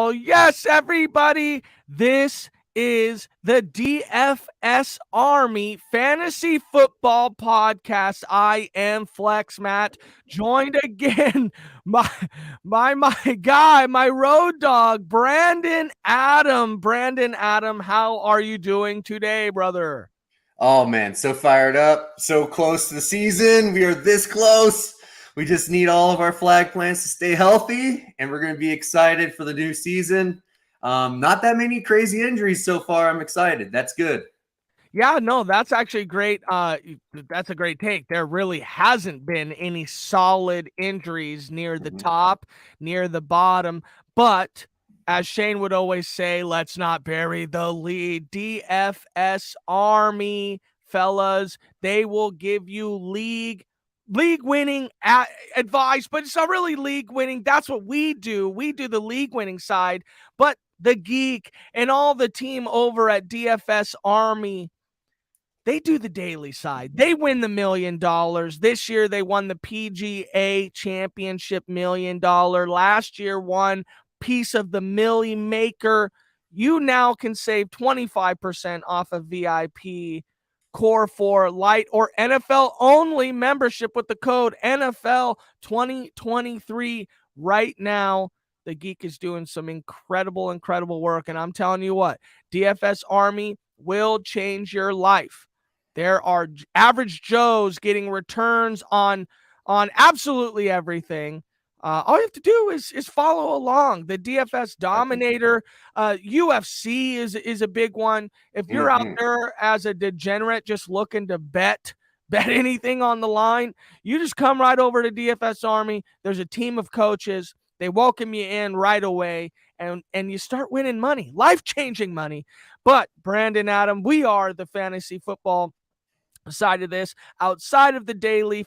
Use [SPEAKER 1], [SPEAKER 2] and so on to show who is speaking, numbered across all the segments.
[SPEAKER 1] Well, yes, everybody. This is the DFS Army Fantasy Football Podcast. I am Flex Matt, joined again by my guy, my road dog, Brandon Adam. Brandon Adam, how are you doing today, brother?
[SPEAKER 2] Oh man, so fired up, so close to the season. We are this close. We just need all of our flag plants to stay healthy, and we're going to be excited for the new season. Not that many crazy injuries so far. I'm excited. That's good.
[SPEAKER 1] Yeah, no, that's actually great. That's a great take. There really hasn't been any solid injuries near the top, near the bottom. But as Shane would always say, let's not bury the lead. DFS Army, fellas, they will give you league winning advice, but it's not really league winning. That's what we do. We do the league winning side, but the geek and all the team over at DFS Army, they do the daily side. They win the $1 million. This year, they won the PGA Championship $1 million. Last year, won piece of the Millie Maker. You now can save 25% off of VIP Core 4 Lite or NFL only membership with the code NFL 2023 right now. The Geek is doing some incredible work. And I'm telling you what, DFS Army will change your life. There are average Joes getting returns on absolutely everything. All you have to do is follow along. The DFS Dominator, UFC is a big one. If you're out there as a degenerate just looking to bet anything on the line, you just come right over to DFS Army. There's a team of coaches. They welcome you in right away, and you start winning money, life-changing money. But Brandon Adam, we are the fantasy football side of this, outside of the daily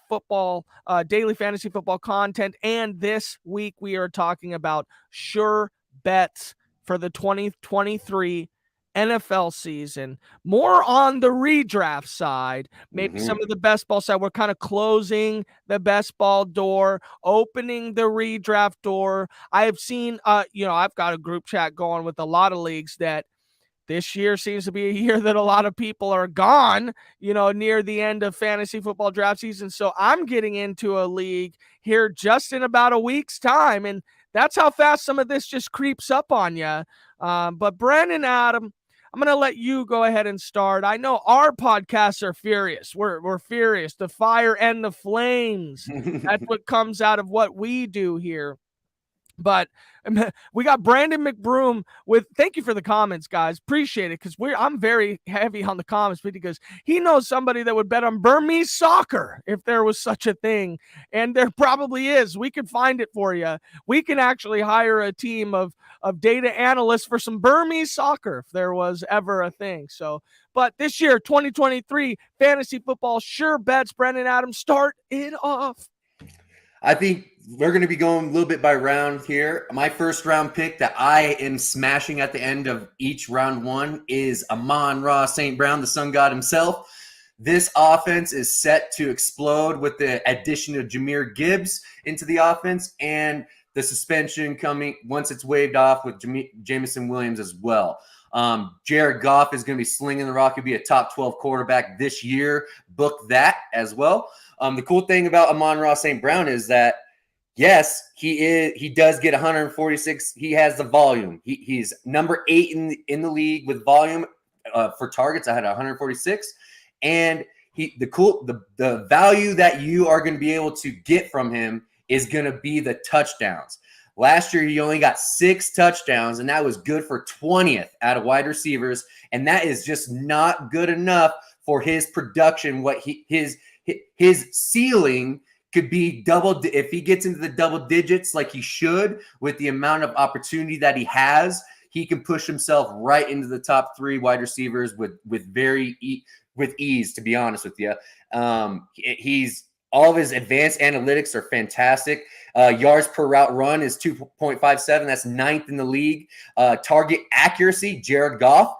[SPEAKER 1] fantasy football content. And this week we are talking about sure bets for the 2023 NFL season, more on the redraft side, maybe some of the best ball side. We're kind of closing the best ball door, opening the redraft door. I have seen, I've got a group chat going with a lot of leagues that this year seems to be a year that a lot of people are gone, near the end of fantasy football draft season. So I'm getting into a league here just in about a week's time. And that's how fast some of this just creeps up on you. But Brandon Adam, I'm going to let you go ahead and start. I know our podcasts are furious. We're furious. The fire and the flames. That's what comes out of what we do here. But we got Brandon McBroom with, thank you for the comments, guys. Appreciate it, because I'm very heavy on the comments because he knows somebody that would bet on Burmese soccer if there was such a thing. And there probably is. We can find it for you. We can actually hire a team of data analysts for some Burmese soccer if there was ever a thing. So, but this year, 2023, fantasy football sure bets. Brandon Adams, start it off.
[SPEAKER 2] I think we're going to be going a little bit by round here. My first round pick that I am smashing at the end of each round one is Amon-Ra St. Brown, the sun god himself. This offense is set to explode with the addition of Jahmyr Gibbs into the offense and the suspension coming once it's waived off with Jameson Williams as well. Jared Goff is going to be slinging the rock. He'll be a top 12 quarterback this year. Book that as well. The cool thing about Amon-Ra St. Brown is that, yes, he does get 146. He has the volume. He's number 8 in the league with volume for targets. I had 146. And the value that you are going to be able to get from him is going to be the touchdowns. Last year, he only got 6 touchdowns, and that was good for 20th out of wide receivers. And that is just not good enough for his production. His ceiling could be double if he gets into the double digits like he should with the amount of opportunity that he has. He can push himself right into the top 3 wide receivers with ease. To be honest with you, all of his advanced analytics are fantastic. Yards per route run is 2.57. That's 9th in the league. Target accuracy, Jared Goff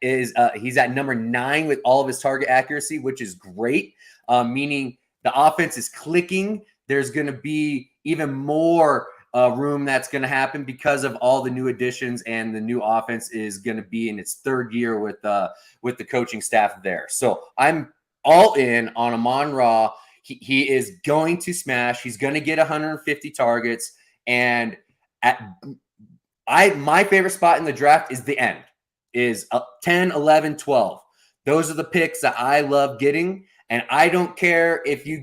[SPEAKER 2] he's at number 9 with all of his target accuracy, which is great. Meaning the offense is clicking. There's going to be even more room that's going to happen because of all the new additions, and the new offense is going to be in its third year with the coaching staff there. So I'm all in on Amon-Ra. He is going to smash. He's going to get 150 targets. And my favorite spot in the draft is the end, is 10, 11, 12. Those are the picks that I love getting. And I don't care if you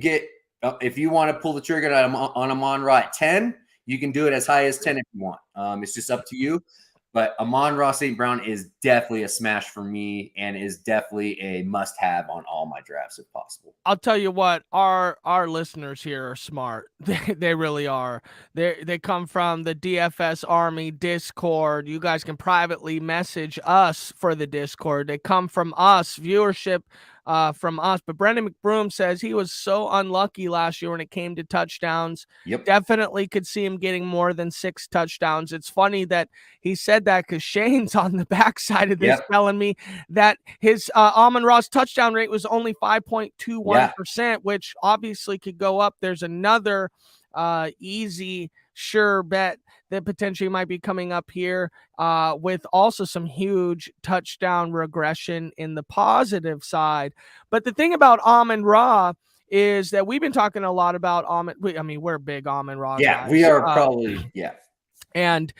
[SPEAKER 2] want to pull the trigger on Amon-Ra at 10, you can do it as high as 10 if you want. It's just up to you. But Amon-Ra St. Brown is definitely a smash for me, and is definitely a must-have on all my drafts if possible.
[SPEAKER 1] I'll tell you what, our listeners here are smart. They really are. They come from the DFS Army Discord. You guys can privately message us for the Discord. They come from us, viewership from us. But Brendan McBroom says he was so unlucky last year when it came to touchdowns.
[SPEAKER 2] Yep.
[SPEAKER 1] Definitely could see him getting more than 6 touchdowns. It's funny that he said that because Shane's on the backside of this telling me that his Amon-Ra's touchdown rate was only 5.21%, which obviously could go up. There's another easy, sure bet that potentially might be coming up here with also some huge touchdown regression in the positive side. But the thing about Amon-Ra is that we've been talking a lot about we're big Amon-Ra guys.
[SPEAKER 2] We are probably,
[SPEAKER 1] and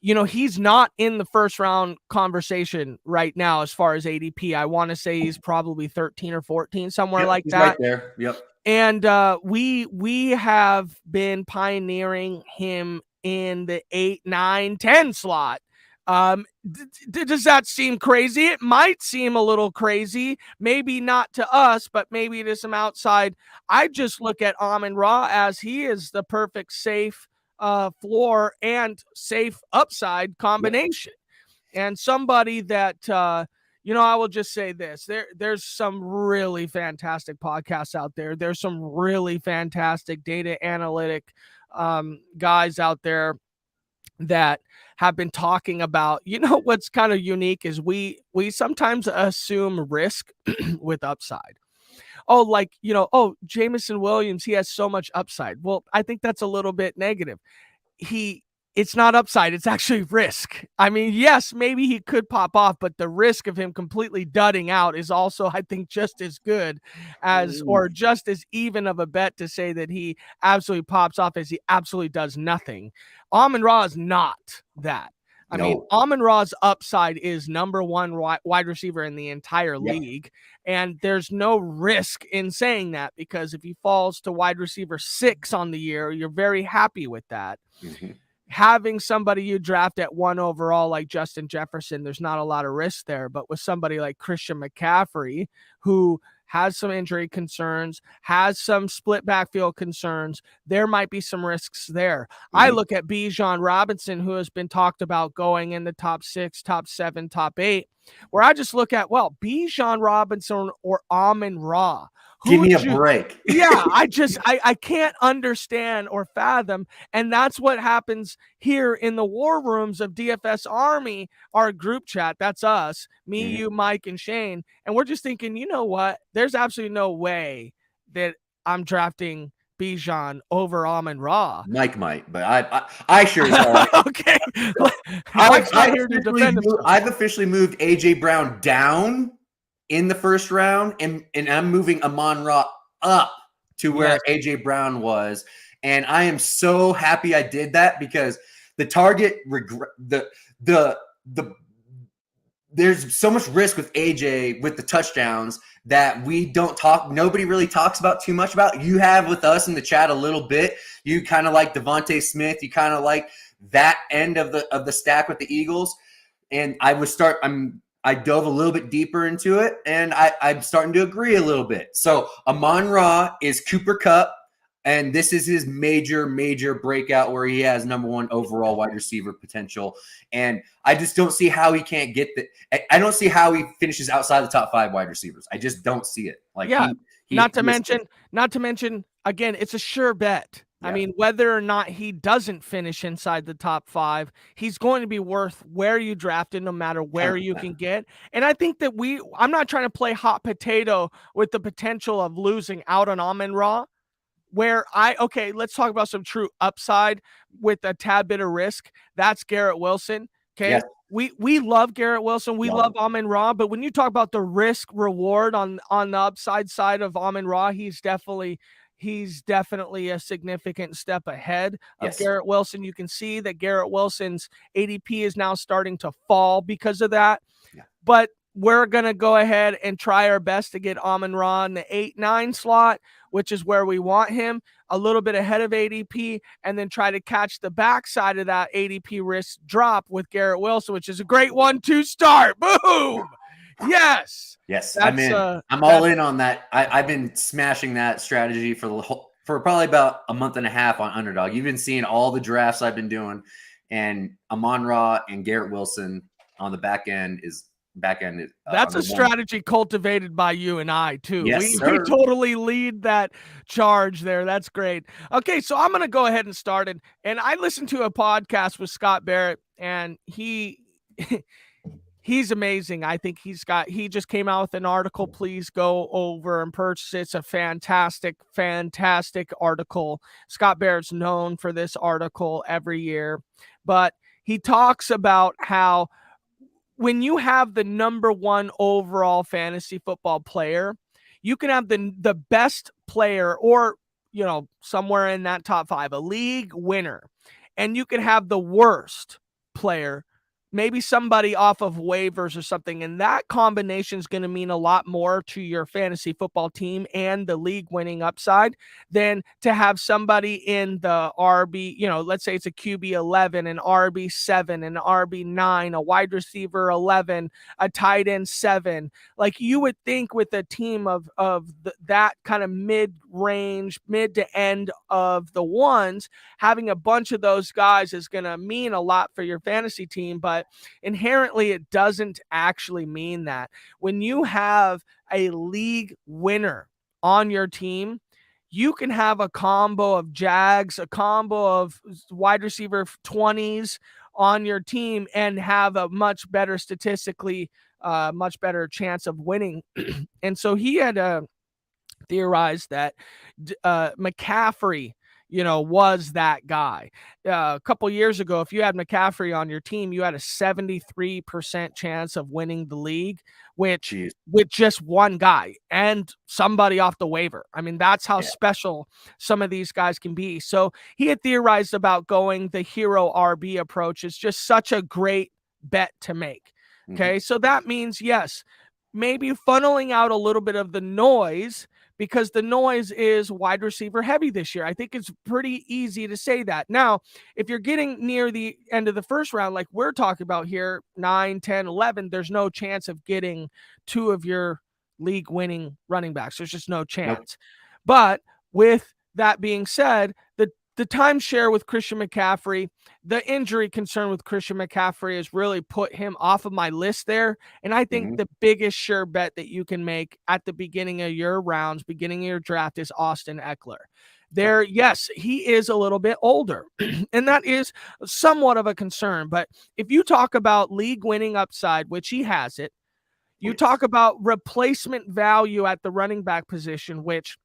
[SPEAKER 1] he's not in the first round conversation right now as far as ADP. I want to say he's probably 13 or 14, somewhere like that.
[SPEAKER 2] Right there. Yep.
[SPEAKER 1] And we have been pioneering him in the 8, 9, 10 slot. Does that seem crazy? It might seem a little crazy, maybe not to us, but maybe to some outside. I just look at Amon-Ra as he is the perfect safe floor and safe upside combination. And somebody that I will just say this. There's some really fantastic podcasts out there. There's some really fantastic data analytic guys out there that have been talking about, what's kind of unique is we sometimes assume risk with upside. Jameson Williams, he has so much upside. Well, I think that's a little bit negative. It's not upside, it's actually risk. I mean, yes, maybe he could pop off, but the risk of him completely dudding out is also, I think, just as good as, or just as even of a bet to say that he absolutely pops off as he absolutely does nothing. Amon-Ra is not that. I mean, Amon-Ra's upside is number 1 wide receiver in the entire league. And there's no risk in saying that, because if he falls to wide receiver 6 on the year, you're very happy with that. Mm-hmm. Having somebody you draft at 1 overall like Justin Jefferson, there's not a lot of risk there. But with somebody like Christian McCaffrey, who has some injury concerns, has some split backfield concerns, there might be some risks there. Mm-hmm. I look at Bijan Robinson, who has been talked about going in the top 6, top 7, top 8, where I just look at, Bijan Robinson or Amon-Ra.
[SPEAKER 2] Give me a break.
[SPEAKER 1] Yeah, I can't understand or fathom. And that's what happens here in the war rooms of DFS Army, our group chat. That's us, me, you, Mike, and Shane. And we're just thinking, you know what? There's absolutely no way that I'm drafting Bijan over Amon-Ra.
[SPEAKER 2] Mike might, but I sure as hell.
[SPEAKER 1] Okay.
[SPEAKER 2] I've officially moved AJ Brown down in the first round, and I'm moving Amon-Ra up to where AJ Brown was. And I am so happy I did that, because the target there's so much risk with AJ with the touchdowns that nobody really talks about too much about. You have with us in the chat a little bit. You kind of like Devontae Smith. You kind of like that end of the stack with the Eagles. And I dove a little bit deeper into it, and I'm starting to agree a little bit. So Amon-Ra is Cooper Kupp, and this is his major, major breakout where he has number 1 overall wide receiver potential. And I just don't see how he can't get I don't see how he finishes outside the top 5 wide receivers. I just don't see it. Not to
[SPEAKER 1] mention, again, it's a sure bet. Yeah. I mean, whether or not he doesn't finish inside the top 5, he's going to be worth where you drafted, no matter where you can get. And I think that I'm not trying to play hot potato with the potential of losing out on Amon-Ra. let's talk about some true upside with a tad bit of risk. That's Garrett Wilson. Okay.
[SPEAKER 2] Yes.
[SPEAKER 1] We love Garrett Wilson. We love Amon-Ra, but when you talk about the risk reward on the upside side of Amon-Ra, he's definitely a significant step ahead of Garrett Wilson. You can see that Garrett Wilson's ADP is now starting to fall because of that.
[SPEAKER 2] Yeah.
[SPEAKER 1] But we're going to go ahead and try our best to get Amon-Ra in the 8-9 slot, which is where we want him, a little bit ahead of ADP, and then try to catch the backside of that ADP risk drop with Garrett Wilson, which is a great 1-2 start. Boom! Yes.
[SPEAKER 2] I'm in. I'm all in on that. I've been smashing that strategy for probably about a month and a half on Underdog. You've been seeing all the drafts I've been doing, and Amon-Ra and Garrett Wilson on the back end is
[SPEAKER 1] that's a strategy cultivated by you and I too.
[SPEAKER 2] Yes,
[SPEAKER 1] we totally lead that charge there. That's great. Okay, so I'm going to go ahead and start it. And I listened to a podcast with Scott Barrett, and he's amazing. I think he just came out with an article. Please go over and purchase it. It's a fantastic article. Scott Barrett's known for this article every year, but he talks about how when you have the number one overall fantasy football player, you can have the best player, or, somewhere in that top 5, a league winner, and you can have the worst player, maybe somebody off of waivers or something. And that combination is going to mean a lot more to your fantasy football team and the league winning upside than to have somebody in the RB, let's say it's a QB 11, an RB 7, an RB 9, a wide receiver 11, a tight end 7. Like you would think with a team of that kind of mid-range, mid to end of the ones, having a bunch of those guys is going to mean a lot for your fantasy team. But inherently, it doesn't actually mean that. When you have a league winner on your team, you can have a combo of Jags, a combo of wide receiver 20s on your team and have a much better much better chance of winning. And so he had theorized that McCaffrey was that guy. A couple years ago, if you had McCaffrey on your team, you had a 73% chance of winning the league, with just one guy and somebody off the waiver. I mean, that's how special some of these guys can be. So he had theorized about going the hero RB approach. Is just such a great bet to make. Okay, so that means, yes, maybe funneling out a little bit of the noise, because the noise is wide receiver heavy this year. I think it's pretty easy to say that. Now, if you're getting near the end of the first round, like we're talking about here, 9, 10, 11, there's no chance of getting 2 of your league winning running backs. There's just no chance. Nope. But with that being said, the timeshare with Christian McCaffrey, the injury concern with Christian McCaffrey has really put him off of my list there. And I think the biggest sure bet that you can make at the beginning of your rounds, beginning of your draft, is Austin Eckler. There, yes, he is a little bit older, and that is somewhat of a concern. But if you talk about league winning upside, which he has it, you talk about replacement value at the running back position, which,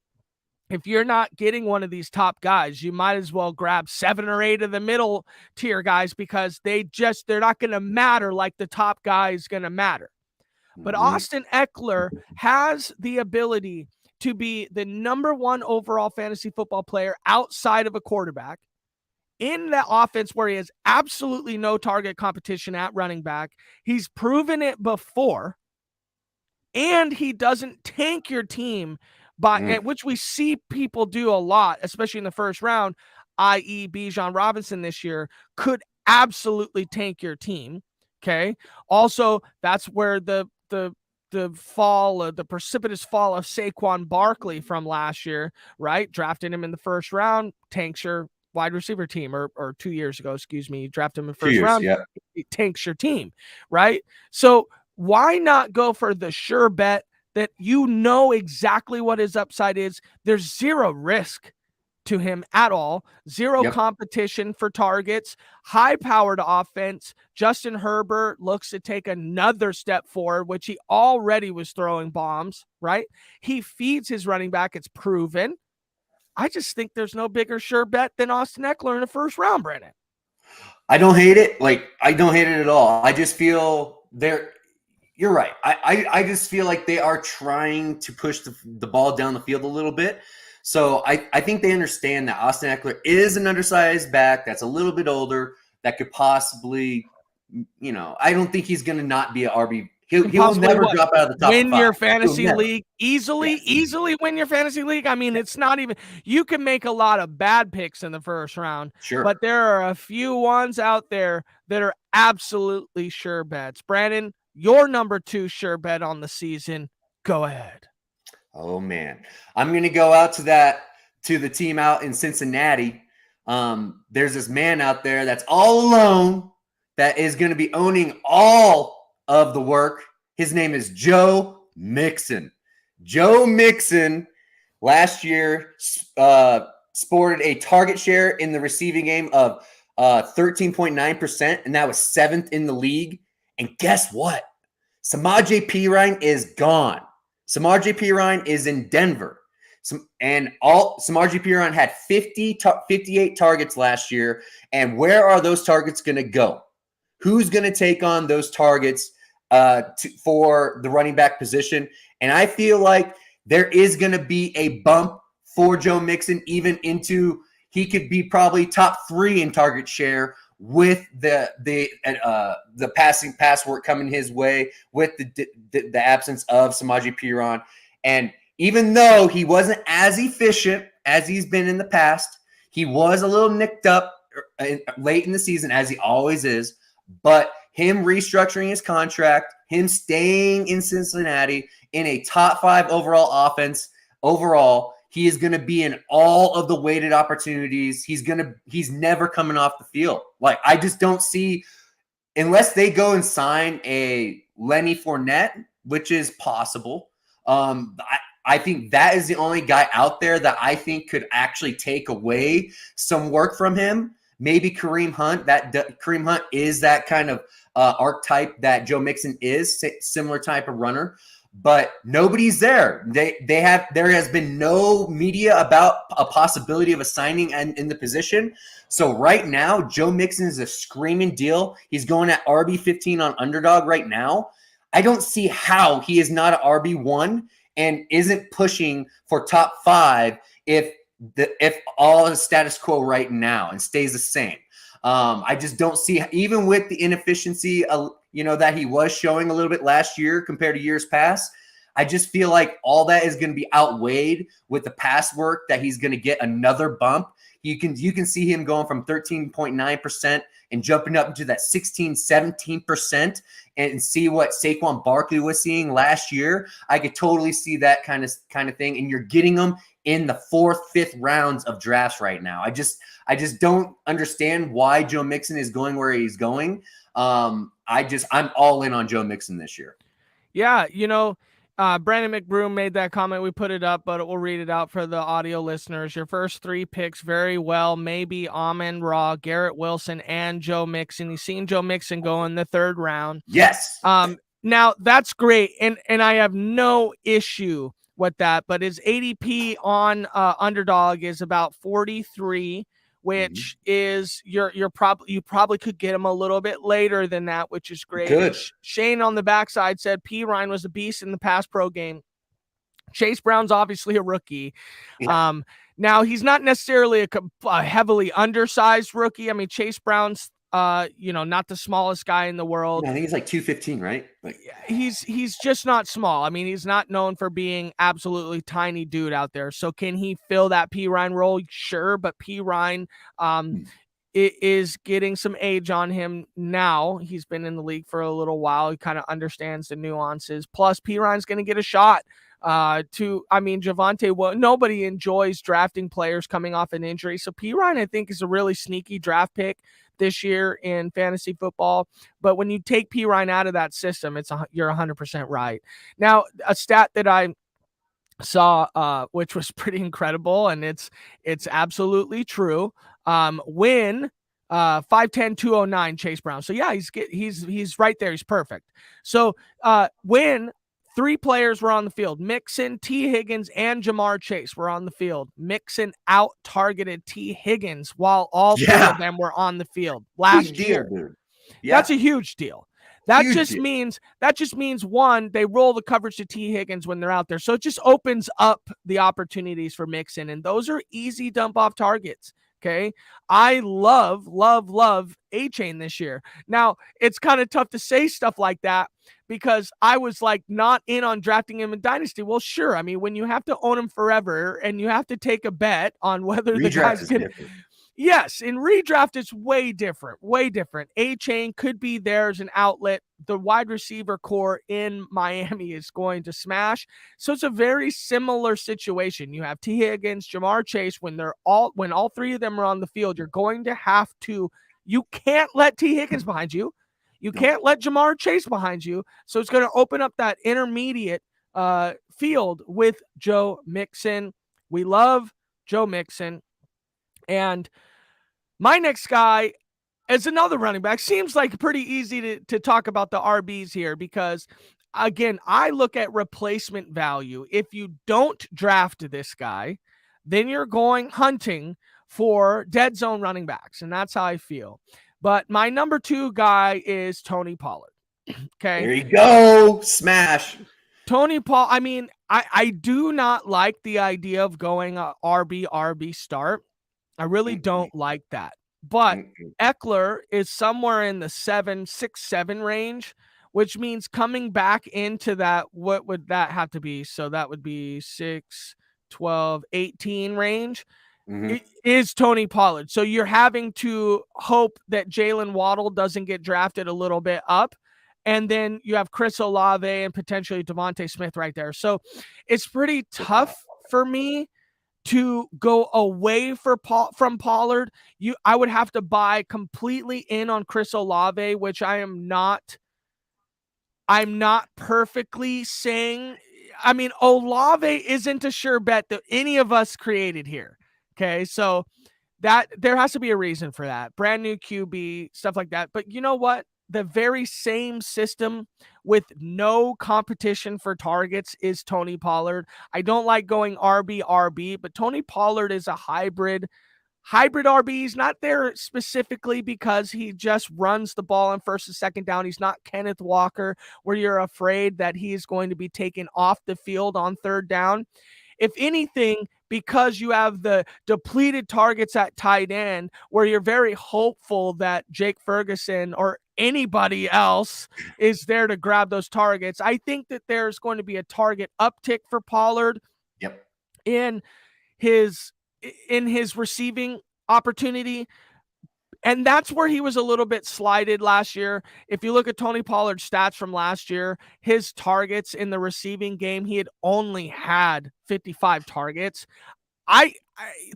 [SPEAKER 1] if you're not getting one of these top guys, you might as well grab 7 or 8 of the middle tier guys, because they're not going to matter like the top guy is going to matter. But Austin Eckler has the ability to be the number 1 overall fantasy football player outside of a quarterback in that offense where he has absolutely no target competition at running back. He's proven it before, and he doesn't tank your team, which we see people do a lot, especially in the first round, i.e. Bijan Robinson this year could absolutely tank your team. Okay. Also, that's where the fall, the precipitous fall of Saquon Barkley from last year, right? Drafted him in the first round, tanks your wide receiver team, or 2 years ago, you draft him in the first round, it tanks your team, right? So why not go for the sure bet that exactly what his upside is? There's zero risk to him at all, zero competition for targets, high-powered offense. Justin Herbert looks to take another step forward, which he already was throwing bombs, right? He feeds his running back. It's proven. I just think there's no bigger sure bet than Austin Eckler in the first round, Brandon.
[SPEAKER 2] I don't hate it. Like, I don't hate it at all. I just feel you're right. I just feel like they are trying to push the ball down the field a little bit. So I think they understand that Austin Eckler is an undersized back that's a little bit older that could possibly, I don't think he's going to not be an RB. He will never drop out of the top
[SPEAKER 1] win
[SPEAKER 2] five.
[SPEAKER 1] Your fantasy league easily,
[SPEAKER 2] Yes.
[SPEAKER 1] easily win your fantasy league. I mean, it's not even, you can make a lot of bad picks in the first round,
[SPEAKER 2] Sure,
[SPEAKER 1] but there are a few ones out there that are absolutely sure bets. Brandon, your number 2 sure bet on the season. Go ahead.
[SPEAKER 2] Oh man, I'm going to go out to the team out in Cincinnati. There's this man out there that's all alone that is going to be owning all of the work. His name is Joe Mixon. Joe Mixon last year sported a target share in the receiving game of 13.9%, and that was 7th in the league. And guess what? Samaje Perine is gone. Samaje Perine is in Denver. Samaje Perine had 58 targets last year. And where are those targets going to go? Who's going to take on those targets for the running back position? And I feel like there is going to be a bump for Joe Mixon, even into he could be probably top 3 in target share with the passing pass work coming his way with the absence of Samaje Perine. And even though he wasn't as efficient as he's been in the past, he was a little nicked up late in the season, as he always is. But him restructuring his contract, him staying in Cincinnati in a top 5 overall offense, he is going to be in all of the weighted opportunities. He's never coming off the field. Like, I just don't see, unless they go and sign a Lenny Fournette, which is possible. I think that is the only guy out there that I think could actually take away some work from him. Maybe Kareem Hunt. Kareem Hunt is that kind of archetype that Joe Mixon is, similar type of runner. But nobody's there. There has been no media about a possibility of a signing in the position. So right now, Joe Mixon is a screaming deal. He's going at RB15 on Underdog right now. I don't see how he is not an RB1 and isn't pushing for top 5 if all is status quo right now and stays the same. I just don't see, even with the inefficiency, that he was showing a little bit last year compared to years past. I just feel like all that is going to be outweighed with the pass work that he's going to get another bump. You can see him going from 13.9% and jumping up into that 16-17% and see what Saquon Barkley was seeing last year. I could totally see that kind of thing. And you're getting them in the 4th, 5th rounds of drafts right now. I just don't understand why Joe Mixon is going where he's going. I'm all in on Joe Mixon this year.
[SPEAKER 1] Yeah, Brandon McBroom made that comment. We put it up, but we'll read it out for the audio listeners. Your first 3 picks very well. Maybe Amon-Ra, Garrett Wilson, and Joe Mixon. You've seen Joe Mixon go in the 3rd round.
[SPEAKER 2] Yes.
[SPEAKER 1] Now that's great, and I have no issue with that. But his ADP on Underdog is about 43. Which is you probably could get him a little bit later than that, which is great.
[SPEAKER 2] Good.
[SPEAKER 1] Shane on the backside said Perine was a beast in the pass pro game. Chase Brown's obviously a rookie.
[SPEAKER 2] Yeah.
[SPEAKER 1] Now he's not necessarily a heavily undersized rookie. I mean, Chase Brown's not the smallest guy in the world.
[SPEAKER 2] I think he's like 215, right? Like,
[SPEAKER 1] he's just not small. I mean, he's not known for being absolutely tiny dude out there. So can he fill that Perine role? Sure, but Perine is getting some age on him now. He's been in the league for a little while. He kind of understands the nuances. Plus, Perine's going to get a shot. Javonte, nobody enjoys drafting players coming off an injury. So Perine, I think, is a really sneaky draft pick this year in fantasy football. But when you take Perine out of that system, you're 100% right. Now, a stat that I saw, which was pretty incredible, and it's absolutely true. When 5'10", 209 Chase Brown. So yeah, he's right there. He's perfect. So when 3 players were on the field. Mixon, T. Higgins, and Jamar Chase were on the field. Mixon out-targeted T. Higgins while all 3 of them were on the field last year.
[SPEAKER 2] Dude.
[SPEAKER 1] Yeah. That's a huge deal. That
[SPEAKER 2] Huge
[SPEAKER 1] just
[SPEAKER 2] deal.
[SPEAKER 1] means one, they roll the coverage to T. Higgins when they're out there. So it just opens up the opportunities for Mixon, and those are easy dump-off targets. Okay. I love A-Chain this year. Now, it's kind of tough to say stuff like that because I was like not in on drafting him in Dynasty. Well, sure. I mean, when you have to own him forever and you have to take a bet on whether the guy's going to. Yes, in redraft, it's way different. A-Chain could be there as an outlet. The wide receiver core in Miami is going to smash. So it's a very similar situation. You have T. Higgins, Jamar Chase. When all 3 of them are on the field, you're going to have to. You can't let T. Higgins behind you. You can't let Jamar Chase behind you. So it's going to open up that intermediate field with Joe Mixon. We love Joe Mixon. And my next guy is another running back. Seems like pretty easy to talk about the RBs here because, again, I look at replacement value. If you don't draft this guy, then you're going hunting for dead zone running backs, and that's how I feel. But my number 2 guy is Tony Pollard. Okay.
[SPEAKER 2] There you go. Smash.
[SPEAKER 1] Tony Pollard. I mean, I do not like the idea of going a RB start. I really don't like that. But Eckler is somewhere in the 6-7 range, which means coming back into that, what would that have to be? So that would be 6, 12, 18 range. It is Tony Pollard. So you're having to hope that Jalen Waddle doesn't get drafted a little bit up. And then you have Chris Olave and potentially Devontae Smith right there. So it's pretty tough for me to go away from Pollard. I would have to buy completely in on Chris Olave, which I'm not perfectly saying. I mean, Olave isn't a sure bet that any of us created here. Okay, so that there has to be a reason for that. Brand new QB, stuff like that. But you know what? The very same system with no competition for targets is Tony Pollard. I don't like going RB, but Tony Pollard is a hybrid RB. He's not there specifically because he just runs the ball on first and second down. He's not Kenneth Walker, where you're afraid that he's going to be taken off the field on third down. If anything, because you have the depleted targets at tight end, where you're very hopeful that Jake Ferguson or anybody else is there to grab those targets, I think that there's going to be a target uptick for Pollard in his receiving opportunity. And that's where he was a little bit slighted last year. If you look at Tony Pollard's stats from last year, his targets in the receiving game, he had only had 55 targets.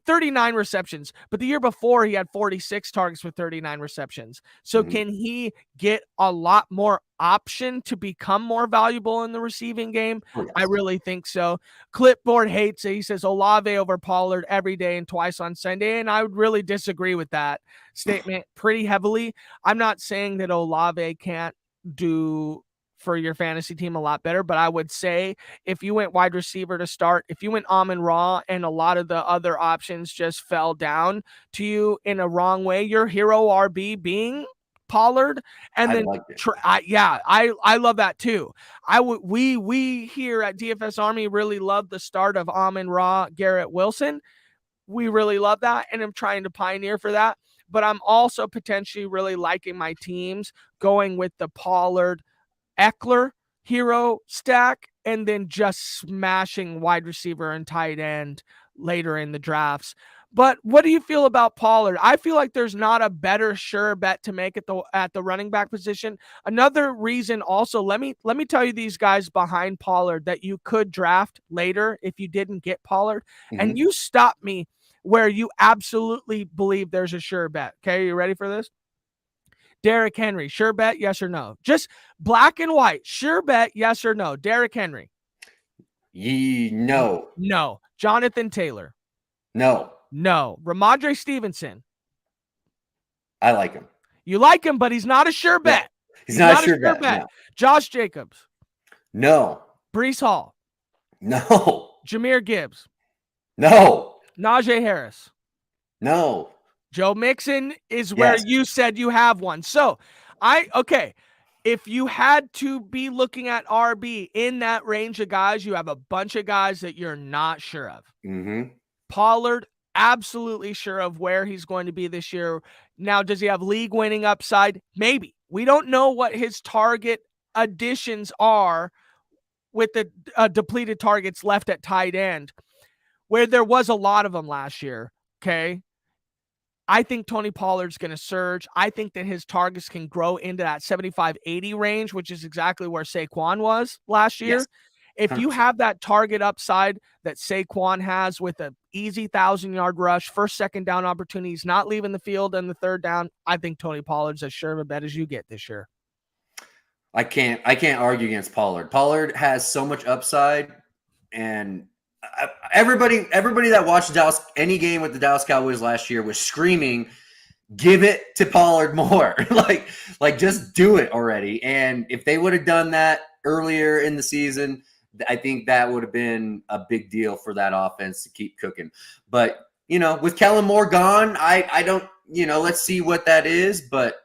[SPEAKER 1] 39 receptions, but the year before he had 46 targets with 39 receptions. So can he get a lot more option to become more valuable in the receiving game? I really think so. Clipboard hates it. He says Olave over Pollard every day and twice on Sunday, and I would really disagree with that statement pretty heavily. I'm not saying that Olave can't do for your fantasy team a lot better, but I would say if you went wide receiver to start, if you went Amon-Ra and a lot of the other options just fell down to you in a wrong way, your hero RB being Pollard, and then I love that too. We here at DFS Army really love the start of Amon-Ra, Garrett Wilson. We really love that, and I'm trying to pioneer for that. But I'm also potentially really liking my teams going with the Pollard Eckler hero stack, and then just smashing wide receiver and tight end later in the drafts. But what do you feel about Pollard? I feel like there's not a better sure bet to make at the running back position. Another reason also, let me tell you these guys behind Pollard that you could draft later if you didn't get Pollard. And you stop me where you absolutely believe there's a sure bet. Okay, you ready for this? Derrick Henry, sure bet, yes or no? Just black and white, sure bet, yes or no? Derrick Henry.
[SPEAKER 2] No.
[SPEAKER 1] No. Jonathan Taylor.
[SPEAKER 2] No.
[SPEAKER 1] No. Ramondre Stevenson.
[SPEAKER 2] I like him.
[SPEAKER 1] You like him, but he's not a sure bet.
[SPEAKER 2] He's not a sure bet. No.
[SPEAKER 1] Josh Jacobs.
[SPEAKER 2] No.
[SPEAKER 1] Breece Hall,
[SPEAKER 2] No.
[SPEAKER 1] Jahmyr Gibbs,
[SPEAKER 2] No.
[SPEAKER 1] Najee Harris.
[SPEAKER 2] No.
[SPEAKER 1] Joe Mixon is where
[SPEAKER 2] Yes.
[SPEAKER 1] you said you have one. So okay. If you had to be looking at RB in that range of guys, you have a bunch of guys that you're not sure of.
[SPEAKER 2] Mm-hmm.
[SPEAKER 1] Pollard, absolutely sure of where he's going to be this year. Now, does he have league winning upside? Maybe. We don't know what his target additions are with the depleted targets left at tight end, where there was a lot of them last year. Okay. I think Tony Pollard's going to surge. I think that his targets can grow into that 75-80 range, which is exactly where Saquon was last year.
[SPEAKER 2] Yes.
[SPEAKER 1] If you
[SPEAKER 2] 100%.
[SPEAKER 1] have that target upside that Saquon has with an easy 1,000-yard rush, first, second down opportunities, not leaving the field and the third down, I think Tony Pollard's as sure of a bet as you get this year.
[SPEAKER 2] I can't argue against Pollard. Pollard has so much upside, and everybody that watched Dallas, any game with the Dallas Cowboys last year, was screaming, "Give it to Pollard more!" like just do it already. And if they would have done that earlier in the season, I think that would have been a big deal for that offense to keep cooking. But with Kellen Moore gone, I don't. Let's see what that is, but.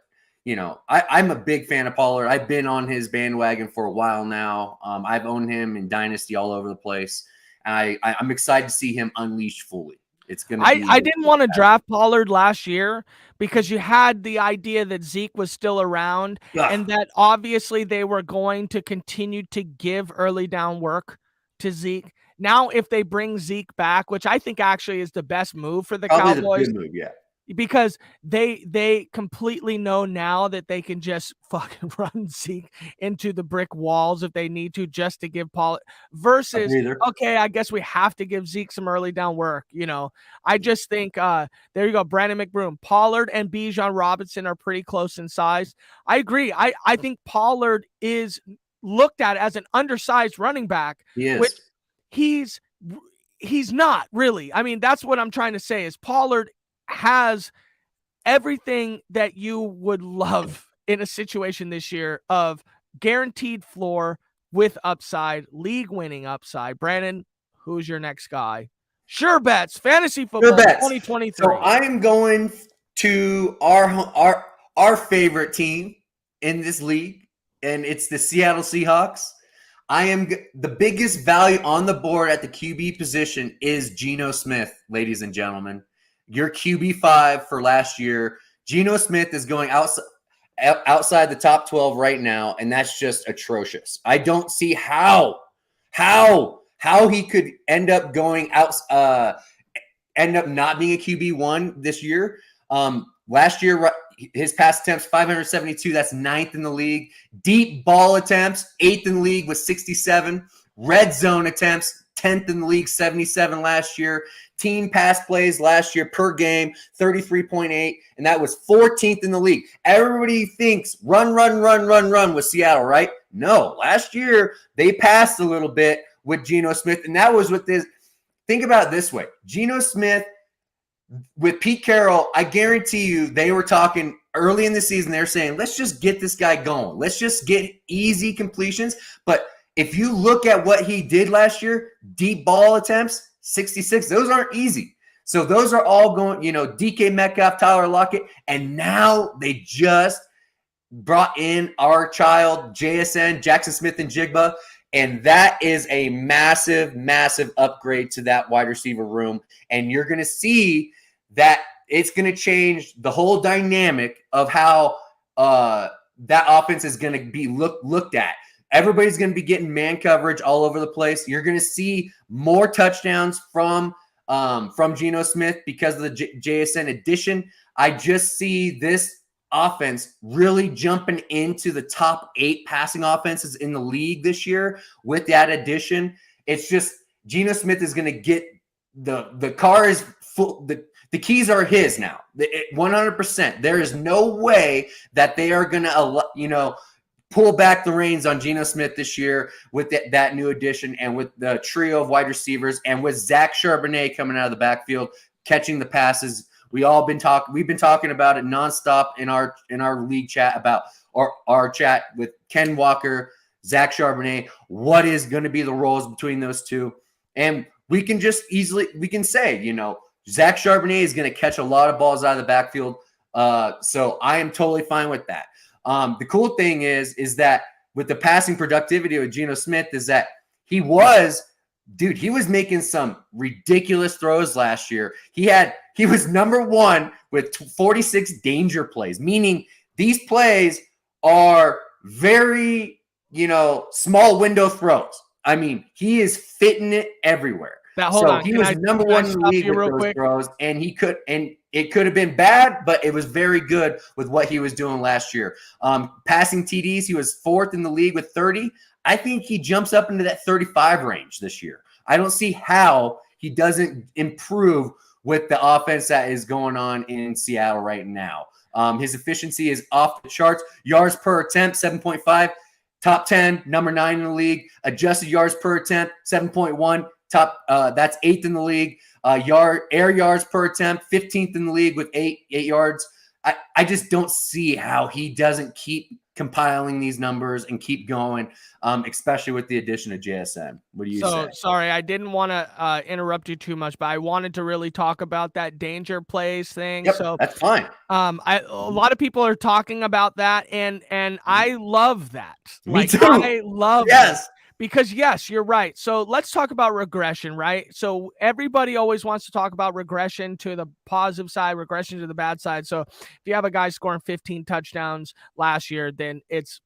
[SPEAKER 2] I'm a big fan of Pollard. I've been on his bandwagon for a while now. I've owned him in Dynasty all over the place. I'm excited to see him unleashed fully. It's going to be.
[SPEAKER 1] I didn't want to draft Pollard last year because you had the idea that Zeke was still around and that obviously they were going to continue to give early down work to Zeke. Now, if they bring Zeke back, which I think actually is the best move for the
[SPEAKER 2] Probably
[SPEAKER 1] Cowboys.
[SPEAKER 2] the good move, yeah.
[SPEAKER 1] Because they completely know now that they can just fucking run Zeke into the brick walls if they need to, just to give Pollard versus, okay, I guess we have to give Zeke some early down work. I just think there you go. Brandon McBroom, Pollard and Bijan Robinson are pretty close in size. I agree. I think Pollard is looked at as an undersized running back, which he's not really. I mean, that's what I'm trying to say is Pollard has everything that you would love in a situation this year of guaranteed floor with upside, league winning upside. Brandon, who's your next guy? Sure Bets, Fantasy Football 2023.
[SPEAKER 2] So I am going to our favorite team in this league, and it's the Seattle Seahawks. The biggest value on the board at the QB position is Geno Smith, ladies and gentlemen. Your QB5 for last year. Geno Smith is going outside the top 12 right now, and that's just atrocious. I don't see how he could end up going out, end up not being a QB1 this year. Last year, his pass attempts 572. That's 9th in the league. Deep ball attempts 8th in the league with 67. Red zone attempts 10th in the league, 77 last year. Team pass plays last year per game, 33.8, and that was 14th in the league. Everybody thinks run with Seattle, right? No, last year they passed a little bit with Geno Smith, and that was with this. Think about it this way. Geno Smith with Pete Carroll, I guarantee you they were talking early in the season. They're saying, let's just get this guy going. Let's just get easy completions. But if you look at what he did last year, deep ball attempts, 66, those aren't easy. So those are all going, DK Metcalf, Tyler Lockett, and now they just brought in our child, JSN, Jackson Smith and Jigba, and that is a massive, massive upgrade to that wide receiver room, and you're going to see that it's going to change the whole dynamic of how that offense is going to be looked at. Everybody's going to be getting man coverage all over the place. You're going to see more touchdowns from Geno Smith because of the JSN addition. I just see this offense really jumping into the top 8 passing offenses in the league this year with that addition. It's just Geno Smith is going to get the car is full. The keys are his now, 100%. There is no way that they are going to, pull back the reins on Geno Smith this year with that new addition and with the trio of wide receivers and with Zach Charbonnet coming out of the backfield, catching the passes. We've been talking about it nonstop in our league chat about our chat with Ken Walker, Zach Charbonnet, what is going to be the roles between those two. And we can just we can say, Zach Charbonnet is going to catch a lot of balls out of the backfield. So I am totally fine with that. The cool thing is that with the passing productivity of Geno Smith is that he was making some ridiculous throws last year. He was number 1 with 46 danger plays, meaning these plays are very, small window throws. I mean, he is fitting it everywhere. He was number 1 in the league with those throws, and it could have been bad, but it was very good with what he was doing last year. Passing TDs, he was 4th in the league with 30. I think he jumps up into that 35 range this year. I don't see how he doesn't improve with the offense that is going on in Seattle right now. His efficiency is off the charts. Yards per attempt, 7.5. Top 10, number 9 in the league. Adjusted yards per attempt, 7.1. That's 8th in the league. Air yards per attempt, 15th in the league with 8 yards. I just don't see how he doesn't keep compiling these numbers and keep going, especially with the addition of JSN. What do you say?
[SPEAKER 1] Sorry, I didn't want to interrupt you too much, but I wanted to really talk about that danger plays thing.
[SPEAKER 2] Yep,
[SPEAKER 1] so
[SPEAKER 2] that's fine.
[SPEAKER 1] A lot of people are talking about that, and I love that.
[SPEAKER 2] Me too.
[SPEAKER 1] I love
[SPEAKER 2] yes.
[SPEAKER 1] that. Because, yes, you're right. So let's talk about regression, right? So everybody always wants to talk about regression to the positive side, regression to the bad side. So if you have a guy scoring 15 touchdowns last year, then it's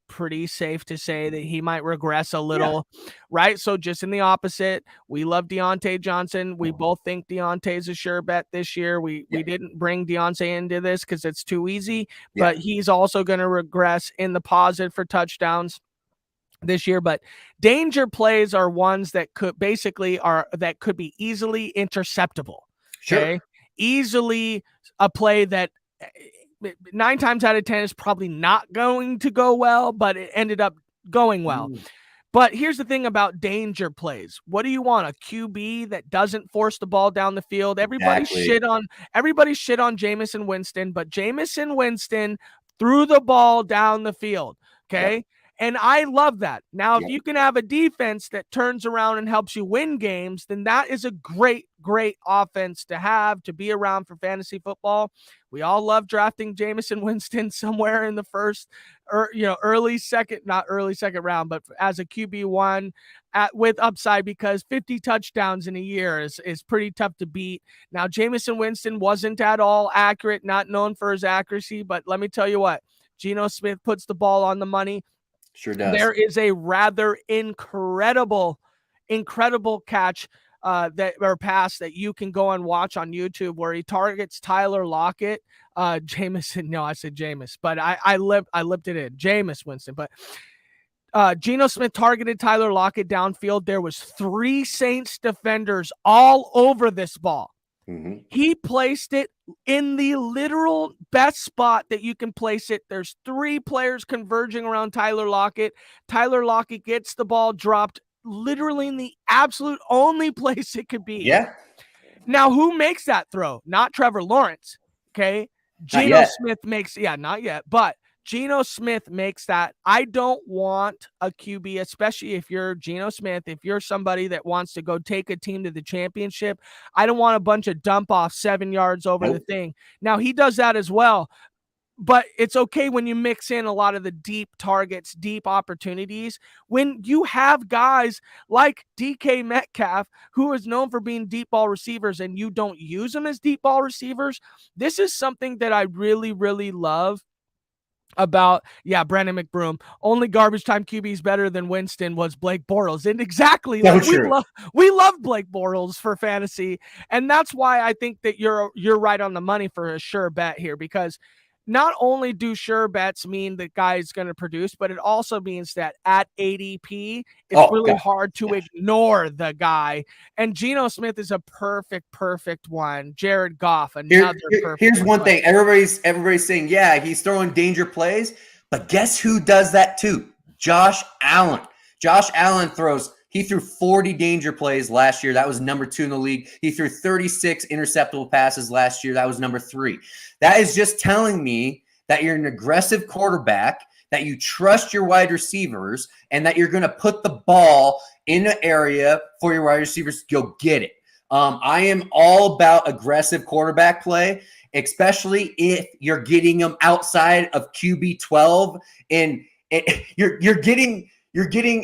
[SPEAKER 1] pretty safe to say that he might regress a little, right? So just in the opposite, we love Deontay Johnson. We both think Deontay's a sure bet this year. We didn't bring Deontay into this because it's too easy, but he's also going to regress in the positive for touchdowns this year. But danger plays are ones that could be easily interceptable. Okay.
[SPEAKER 2] Sure.
[SPEAKER 1] Easily a play that 9 times out of 10 is probably not going to go well, but it ended up going well. But here's the thing about danger plays. What do you want? A QB that doesn't force the ball down the field? Everybody shit on Jameis Winston, but Jameis Winston threw the ball down the field. Okay. And I love that. Now, if you can have a defense that turns around and helps you win games, then that is a great, great offense to have, to be around for fantasy football. We all love drafting Jameis Winston somewhere in the first, or not early second round, but as a QB1 with upside, because 50 touchdowns in a year is pretty tough to beat. Now, Jameis Winston wasn't at all accurate, not known for his accuracy, but let me tell you what, Geno Smith puts the ball on the money.
[SPEAKER 2] Sure does.
[SPEAKER 1] There is a rather incredible catch pass that you can go and watch on YouTube where he targets Tyler Lockett. Jameis, no, I said Jameis, but I lipped it in. Jameis Winston. But Geno Smith targeted Tyler Lockett downfield. There was 3 Saints defenders all over this ball. He placed it in the literal best spot that you can place it. There's 3 players converging around Tyler Lockett. Tyler Lockett gets the ball dropped literally in the absolute only place it could be.
[SPEAKER 2] Yeah.
[SPEAKER 1] Now, who makes that throw? Not Trevor Lawrence. Okay. Geno Smith makes, not yet, but Geno Smith makes that. I don't want a QB, especially if you're Geno Smith, if you're somebody that wants to go take a team to the championship. I don't want a bunch of dump off 7 yards over the thing. Now, he does that as well, but it's okay when you mix in a lot of the deep targets, deep opportunities. When you have guys like DK Metcalf, who is known for being deep ball receivers, and you don't use them as deep ball receivers, this is something that I really, really love about, Brandon McBroom. Only garbage time QBs better than Winston was Blake Bortles. And exactly, we love Blake Bortles for fantasy. And that's why I think that you're right on the money for a sure bet here, because not only do sure bets mean the guy is going to produce, but it also means that at ADP, it's really hard to ignore the guy. And Geno Smith is a perfect one. Jared Goff, perfect.
[SPEAKER 2] Here's one thing. Everybody's saying, he's throwing danger plays, but guess who does that too? Josh Allen. Josh Allen he threw 40 danger plays last year. That was number 2 in the league. He threw 36 interceptable passes last year. That was number 3. That is just telling me that you're an aggressive quarterback that you trust your wide receivers, and that you're going to put the ball in an area for your wide receivers to go get it. I am all about aggressive quarterback play, especially if you're getting them outside of QB 12, and you're getting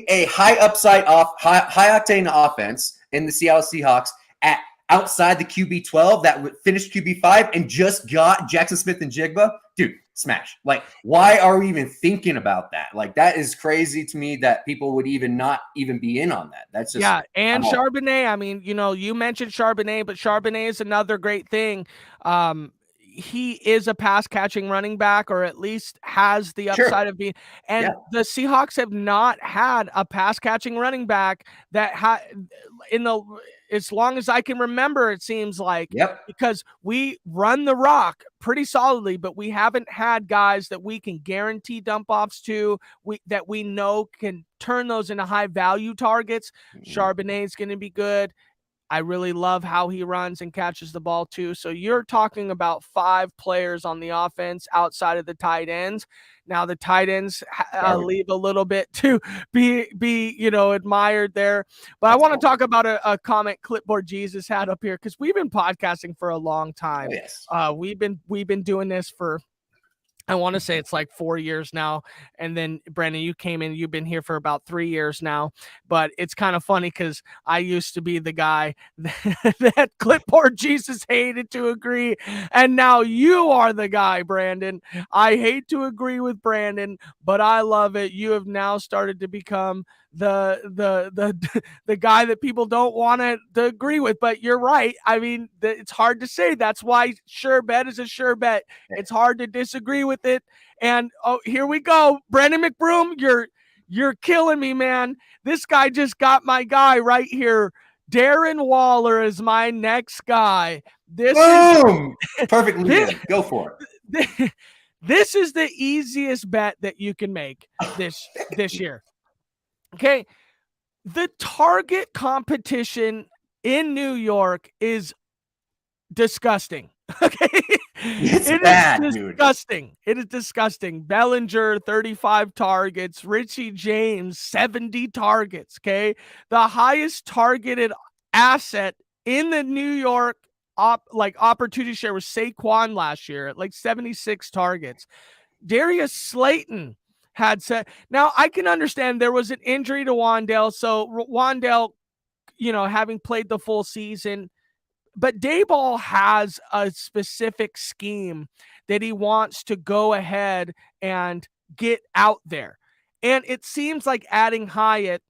[SPEAKER 2] a high upside high octane offense in the Seattle Seahawks at outside the QB 12 that finished QB 5 and just got Jackson Smith and Jigba. Dude, smash. Like, why are we even thinking about that? Like, that is crazy to me that people would not even be in on that. That's just,
[SPEAKER 1] yeah. And Charbonnet, I mean, you know, you mentioned Charbonnet, but Charbonnet is another great thing. He is a pass catching running back, or at least has the upside of being, and the Seahawks have not had a pass catching running back that as long as I can remember, it seems like, because we run the rock pretty solidly, but we haven't had guys that we can guarantee dump offs to, that we know can turn those into high value targets. Charbonnet is going to be good. I really love how he runs and catches the ball too. So you're talking about 5 players on the offense outside of the tight ends. Now the tight ends leave a little bit to be admired there. But I want to talk about a comment Clipboard Jesus had up here, because we've been podcasting for a long time. We've been doing this for, I want to say it's like 4 years now. And then Brandon, you came in, you've been here for about 3 years now, but it's kind of funny because I used to be the guy that Clipboard Jesus hated to agree. And now you are the guy, Brandon. I hate to agree with Brandon, but I love it. You have now started to become the guy that people don't want to agree with, but you're right. I mean, it's hard to say. That's why sure bet is a sure bet. It's hard to disagree with it. And here we go, Brandon McBroom, you're killing me, man. This guy just got my guy right here. Darren Waller is my next guy.
[SPEAKER 2] Boom! Perfectly. Go for it.
[SPEAKER 1] This is the easiest bet that you can make this year. Okay, the target competition in New York is disgusting. Okay,
[SPEAKER 2] it's bad,
[SPEAKER 1] disgusting. Dude. It is disgusting. Bellinger, 35 targets. Richie James, 70 targets. Okay, the highest targeted asset in the New York opportunity share was Saquon last year at like 76 targets. Darius Slayton had said, now I can understand there was an injury to Wan'Dale. So Wan'Dale, having played the full season, but Daboll has a specific scheme that he wants to go ahead and get out there. And it seems like adding Hyatt,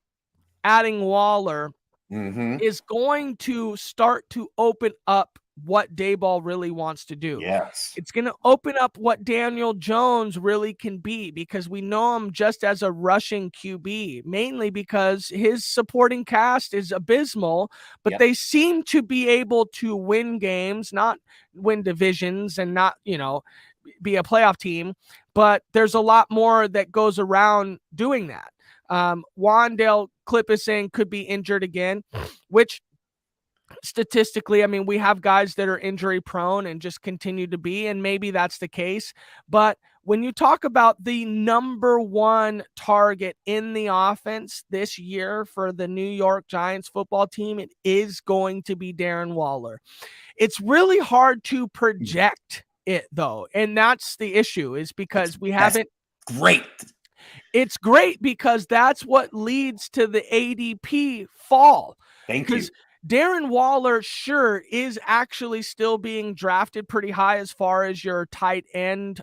[SPEAKER 1] adding Waller is going to start to open up what Daboll really wants to do.
[SPEAKER 2] Yes.
[SPEAKER 1] It's going to open up what Daniel Jones really can be, because we know him just as a rushing QB, mainly because his supporting cast is abysmal, but they seem to be able to win games, not win divisions, and not, be a playoff team, but there's a lot more that goes around doing that. Wan'Dale, Clip is saying, could be injured again, which statistically, I mean, we have guys that are injury prone and just continue to be, and maybe that's the case. But when you talk about the number one target in the offense this year for the New York Giants football team, it is going to be Darren Waller. It's really hard to project it, though. And that's the issue, is because we haven't.
[SPEAKER 2] Great.
[SPEAKER 1] It's great because that's what leads to the ADP fall.
[SPEAKER 2] Thank you.
[SPEAKER 1] Darren Waller, sure, is actually still being drafted pretty high as far as your tight end.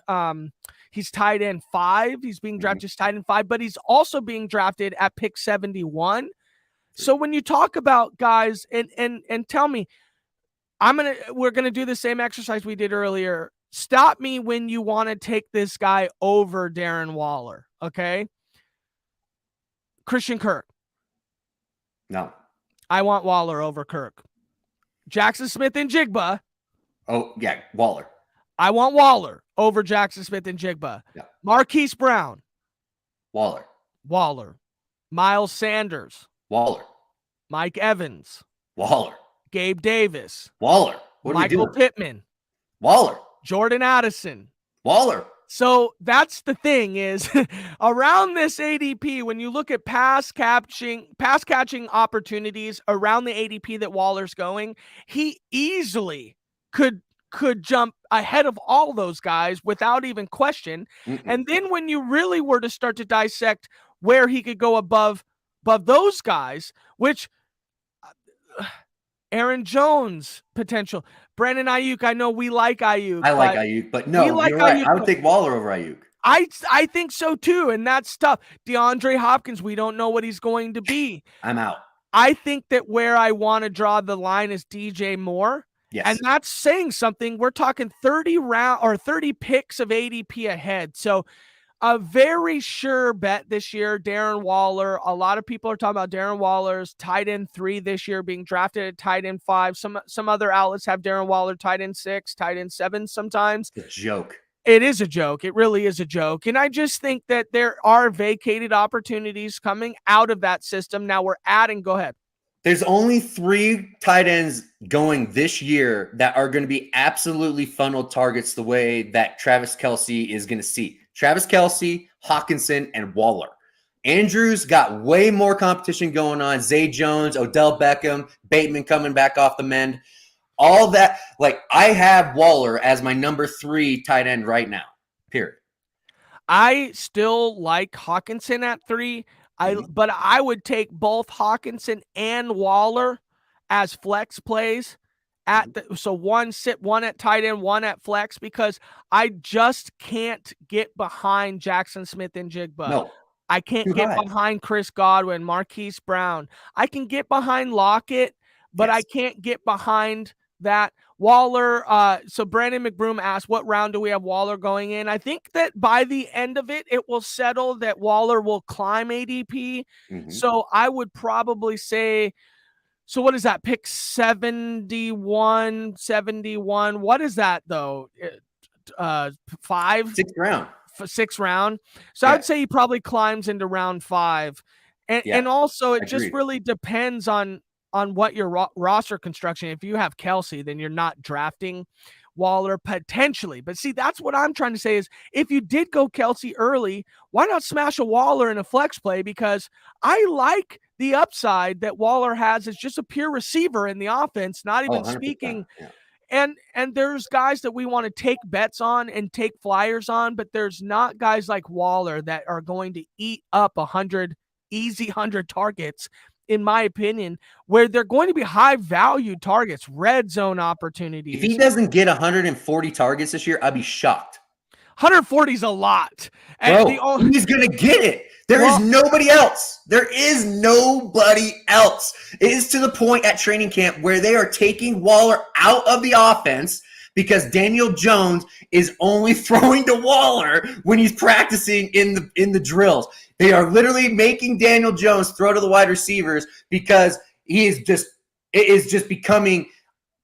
[SPEAKER 1] He's tight end 5. He's being drafted as tight end 5, but he's also being drafted at pick 71. So when you talk about guys, and tell me, we're gonna do the same exercise we did earlier. Stop me when you want to take this guy over Darren Waller. Okay, Christian Kirk.
[SPEAKER 2] No.
[SPEAKER 1] I want Waller over Kirk. Jackson Smith and Jigba.
[SPEAKER 2] Oh, yeah, Waller.
[SPEAKER 1] I want Waller over Jackson Smith and Jigba.
[SPEAKER 2] Yeah.
[SPEAKER 1] Marquise Brown.
[SPEAKER 2] Waller.
[SPEAKER 1] Miles Sanders.
[SPEAKER 2] Waller.
[SPEAKER 1] Mike Evans.
[SPEAKER 2] Waller.
[SPEAKER 1] Gabe Davis.
[SPEAKER 2] Waller. What are
[SPEAKER 1] Michael
[SPEAKER 2] we doing?
[SPEAKER 1] Pittman.
[SPEAKER 2] Waller.
[SPEAKER 1] Jordan Addison.
[SPEAKER 2] Waller.
[SPEAKER 1] So that's the thing is around this ADP, when you look at pass catching opportunities around the ADP that Waller's going, he easily could jump ahead of all those guys without even question. And then when you really were to start to dissect where he could go above those guys, which Aaron Jones potential, Brandon Ayuk. I know we like Ayuk.
[SPEAKER 2] I like Ayuk, but no,
[SPEAKER 1] like
[SPEAKER 2] you're right.
[SPEAKER 1] Ayuk,
[SPEAKER 2] I would take Waller over Ayuk.
[SPEAKER 1] I think so too, and that's tough. DeAndre Hopkins, we don't know what he's going to be.
[SPEAKER 2] I'm out.
[SPEAKER 1] I think that where I want to draw the line is DJ Moore.
[SPEAKER 2] Yes.
[SPEAKER 1] And that's saying something. We're talking 30 picks of ADP ahead. So a very sure bet this year, Darren Waller. A lot of people are talking about Darren Waller's tight end 3 this year, being drafted at tight end 5. Some other outlets have Darren Waller tight end 6, tight end 7 sometimes.
[SPEAKER 2] It's a joke.
[SPEAKER 1] It is a joke. It really is a joke. And I just think that there are vacated opportunities coming out of that system. Now we're adding, go ahead.
[SPEAKER 2] There's only 3 tight ends going this year that are going to be absolutely funneled targets the way that Travis Kelce is going to see. Travis Kelce, Hawkinson, and Waller. Andrews got way more competition going on. Zay Jones, Odell Beckham, Bateman coming back off the mend. All that, like, I have Waller as my number 3 tight end right now, period.
[SPEAKER 1] I still like Hawkinson at 3. But I would take both Hawkinson and Waller as flex plays so one at tight end, one at flex, because I just can't get behind Jackson Smith and Jigba.
[SPEAKER 2] No.
[SPEAKER 1] I can't get behind Chris Godwin, Marquise Brown. I can get behind Lockett, but I can't get behind that. Waller, so Brandon McBroom asked, what round do we have Waller going in? I think that by the end of it, it will settle that Waller will climb ADP. So I would probably say, so what is that, pick 71? What is that, though? 5?
[SPEAKER 2] 6th round.
[SPEAKER 1] 6th round. So I would say he probably climbs into round 5. And also it just really depends on what your roster construction. If you have Kelce, then you're not drafting Waller potentially. But see, that's what I'm trying to say is if you did go Kelce early, why not smash a Waller in a flex play? Because I like the upside that Waller has as just a pure receiver in the offense, not even speaking. And there's guys that we want to take bets on and take flyers on, but there's not guys like Waller that are going to eat up 100 targets, in my opinion, where they're going to be high value targets, red zone opportunities.
[SPEAKER 2] If he doesn't get 140 targets this year, I'd be shocked.
[SPEAKER 1] 140 is a lot.
[SPEAKER 2] Bro, he's going to get it. There is nobody else. There is nobody else. It is to the point at training camp where they are taking Waller out of the offense because Daniel Jones is only throwing to Waller when he's practicing in the drills. They are literally making Daniel Jones throw to the wide receivers because it is just becoming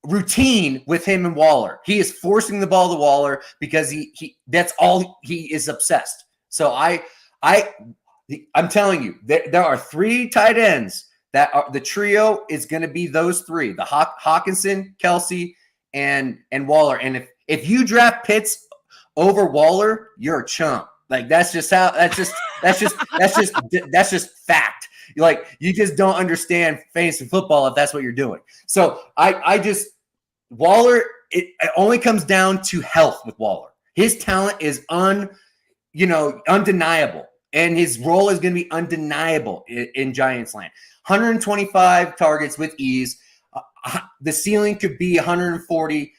[SPEAKER 2] routine with him and Waller. He is forcing the ball to Waller because that's all he is obsessed. So I'm telling you, there are 3 tight ends that are the trio is going to be those 3: the Hawkinson, Kelce, and Waller. And if you draft Pitts over Waller, you're a chump. Like that's just fact. Like you just don't understand fantasy football if that's what you're doing. So Waller, it only comes down to health with Waller. His talent is undeniable. And his role is going to be undeniable in Giants land. 125 targets with ease. The ceiling could be 140.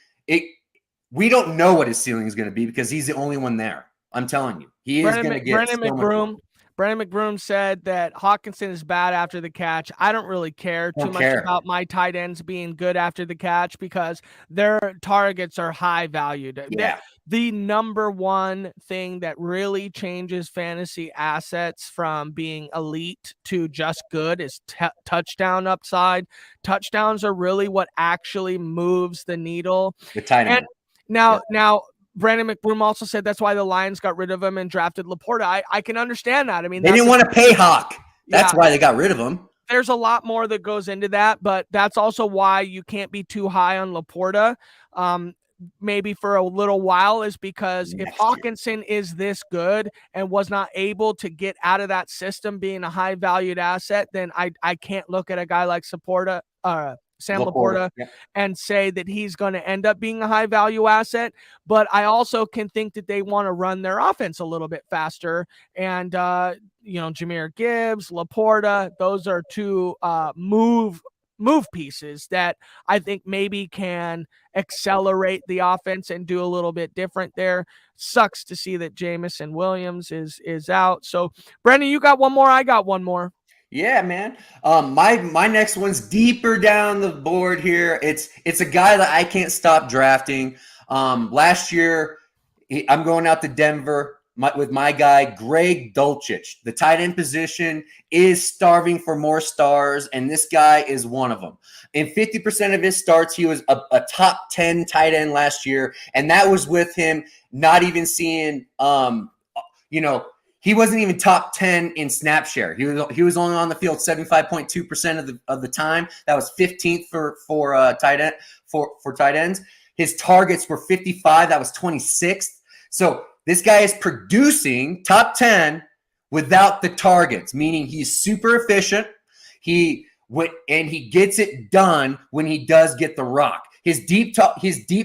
[SPEAKER 2] We don't know what his ceiling is going to be because he's the only one there. I'm telling you. He is going to get
[SPEAKER 1] Brandon McBroom said that Hawkinson is bad after the catch. I don't really care too much about my tight ends being good after the catch because their targets are high valued.
[SPEAKER 2] Yeah.
[SPEAKER 1] The number one thing that really changes fantasy assets from being elite to just good is touchdown upside. Touchdowns are really what actually moves the needle.
[SPEAKER 2] The tight end.
[SPEAKER 1] Now, Brandon McBroom also said that's why the Lions got rid of him and drafted Laporta. I can understand that. I mean,
[SPEAKER 2] they didn't want to pay Hawk. That's why they got rid of him.
[SPEAKER 1] There's a lot more that goes into that, but that's also why you can't be too high on Laporta. maybe for a little while is because if
[SPEAKER 2] Next year.
[SPEAKER 1] Hawkinson is this good and was not able to get out of that system being a high valued asset, then I can't look at a guy like Sam Laporta
[SPEAKER 2] Yeah.
[SPEAKER 1] and say that he's going to end up being a high value asset. But I also can think that they want to run their offense a little bit faster. And, Jahmyr Gibbs, Laporta, those are two move pieces that I think maybe can accelerate the offense and do a little bit different there. Sucks to see that Jamison Williams is out. So, Brendan, you got one more. I got one more.
[SPEAKER 2] Yeah, man. My next one's deeper down the board here. It's a guy that I can't stop drafting. Last year, I'm going out to Denver with my guy Greg Dulcich. The tight end position is starving for more stars, and this guy is one of them. In 50% of his starts, he was a top 10 tight end last year, and that was with him not even seeing he wasn't even top 10 in snap share. He was only on the field 75.2% of the time. That was 15th for tight end for tight ends. His targets were 55. That was 26th. So this guy is producing top 10 without the targets, meaning he's super efficient. He gets it done when he does get the rock. His deep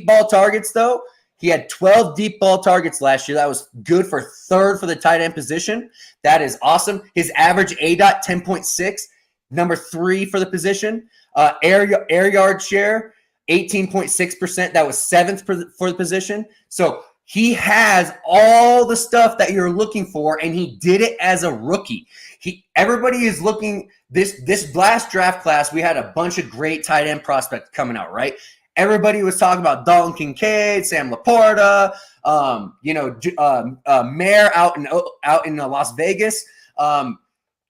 [SPEAKER 2] ball targets, though, he had 12 deep ball targets last year. That was good for third for the tight end position. That is awesome. His average ADOT 10.6, number 3 for the position. Air yard share 18.6%. That was 7th for the position. So he has all the stuff that you're looking for, and he did it as a rookie. Everybody is looking this last draft class. We had a bunch of great tight end prospects coming out, right? Everybody was talking about Dalton Kincaid, Sam Laporta, Mayer out in Las Vegas.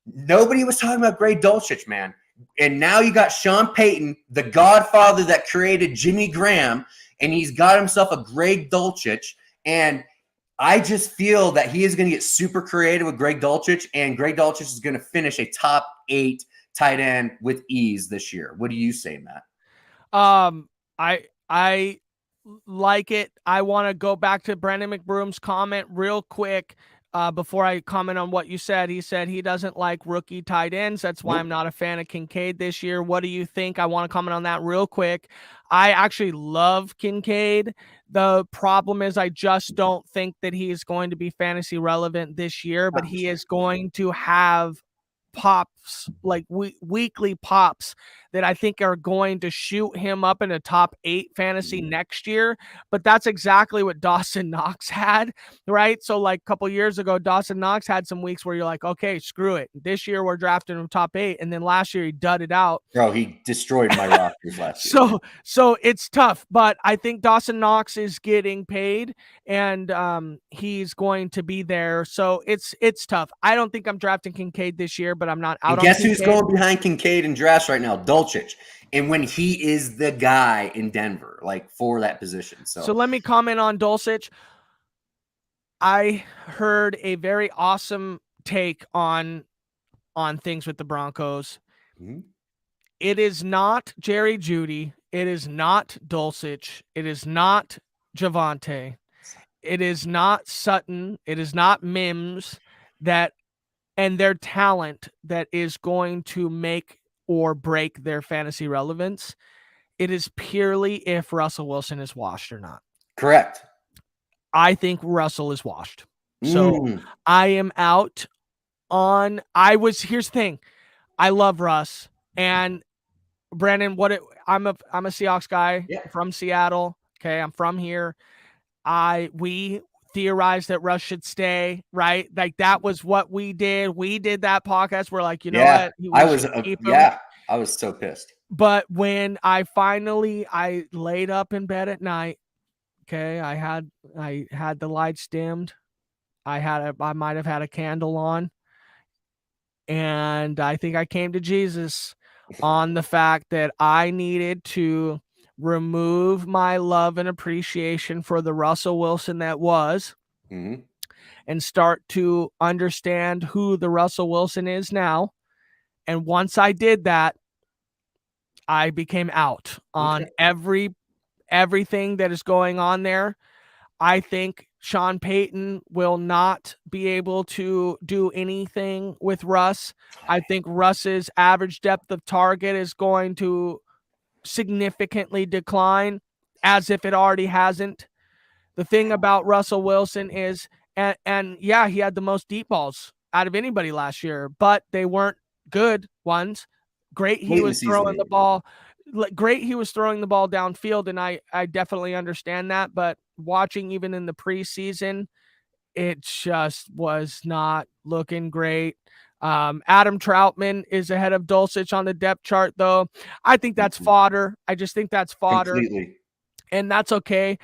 [SPEAKER 2] Nobody was talking about Greg Dulcich, man. And now you got Sean Payton, the godfather that created Jimmy Graham, and he's got himself a Greg Dulcich. And I just feel that he is going to get super creative with Greg Dulcich, and Greg Dulcich is going to finish a top 8 tight end with ease this year. What do you say, Matt?
[SPEAKER 1] I like it. I want to go back to Brandon McBroom's comment real quick before I comment on what you said. He said he doesn't like rookie tight ends. That's why I'm not a fan of Kincaid this year. What do you think? I want to comment on that real quick. I actually love Kincaid. The problem is I just don't think that he is going to be fantasy relevant this year, but he is going to have pops, like weekly pops that I think are going to shoot him up in a top 8 fantasy next year. But that's exactly what Dawson Knox had, right? So like a couple years ago, Dawson Knox had some weeks where you're like, okay, screw it. This year we're drafting him top 8. And then last year he dudded out.
[SPEAKER 2] Bro, he destroyed my rosters last year.
[SPEAKER 1] So it's tough, but I think Dawson Knox is getting paid and he's going to be there. So it's tough. I don't think I'm drafting Kincaid this year, but I'm not out on
[SPEAKER 2] guess
[SPEAKER 1] Kincaid.
[SPEAKER 2] Who's going behind Kincaid in drafts right now? Dulcich. And when he is the guy in Denver, like for that position. So
[SPEAKER 1] let me comment on Dulcich. I heard a very awesome take on things with the Broncos. Mm-hmm. It is not Jerry Jeudy. It is not Dulcich. It is not Javonte. It is not Sutton. It is not Mims and their talent that is going to make or break their fantasy relevance. It is purely if Russell Wilson is washed or not.
[SPEAKER 2] Correct.
[SPEAKER 1] I think Russell is washed. So I am out on here's the thing. I love Russ and Brandon, I'm a Seahawks guy from Seattle. Okay. I'm from here. We theorized that Russ should stay, right? Like that was what we did. We did that podcast. We're like, you know what?
[SPEAKER 2] I was so pissed.
[SPEAKER 1] But when I laid up in bed at night, okay, I had the lights dimmed. I might have had a candle on. And I think I came to Jesus on the fact that I needed to remove my love and appreciation for the Russell Wilson that was and start to understand who the Russell Wilson is now. And once I did that, I became out on every everything that is going on there. I think Sean Payton will not be able to do anything with Russ. I think Russ's average depth of target is going to significantly decline, as if it already hasn't. The thing about Russell Wilson is, and yeah, he had the most deep balls out of anybody last year, but they weren't good ones. Great, he was throwing the ball. Great, he was throwing the ball downfield, and I definitely understand that. But watching even in the preseason, it just was not looking great. Adam Troutman is ahead of Dulcich on the depth chart, though. I think that's fodder. I just think that's fodder.
[SPEAKER 2] Completely.
[SPEAKER 1] And that's okay.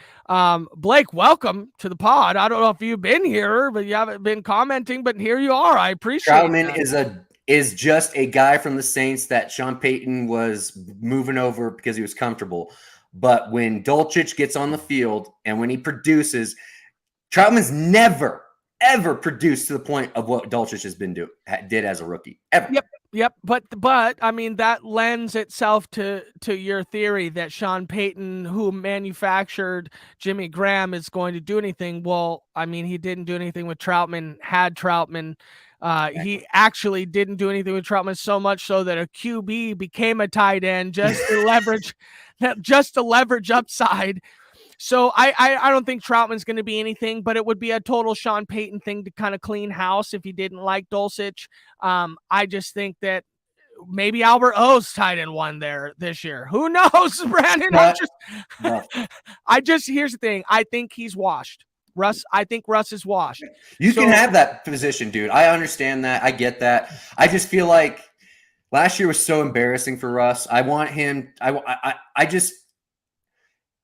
[SPEAKER 1] Blake, welcome to the pod. I don't know if you've been here, but you haven't been commenting, but here you are. I appreciate it.
[SPEAKER 2] Troutman is just a guy from the Saints that Sean Payton was moving over because he was comfortable. But when Dulcich gets on the field and when he produces, Troutman's never, ever produced to the point of what Dulcich did as a rookie. Ever.
[SPEAKER 1] Yep. But I mean, that lends itself to your theory that Sean Payton, who manufactured Jimmy Graham, is going to do anything. Well, I mean, he didn't do anything with Troutman, had Troutman. He actually didn't do anything with Troutman, so much so that a QB became a tight end just to leverage upside. So I don't think Troutman's going to be anything, but it would be a total Sean Payton thing to kind of clean house if he didn't like Dulcich. I just think that maybe Albert O's tight end one there this year. Who knows, Brandon? Here's the thing. I think he's washed. I think Russ is washed.
[SPEAKER 2] You can have that position, dude. I understand that. I get that. I just feel like last year was so embarrassing for Russ. I want him.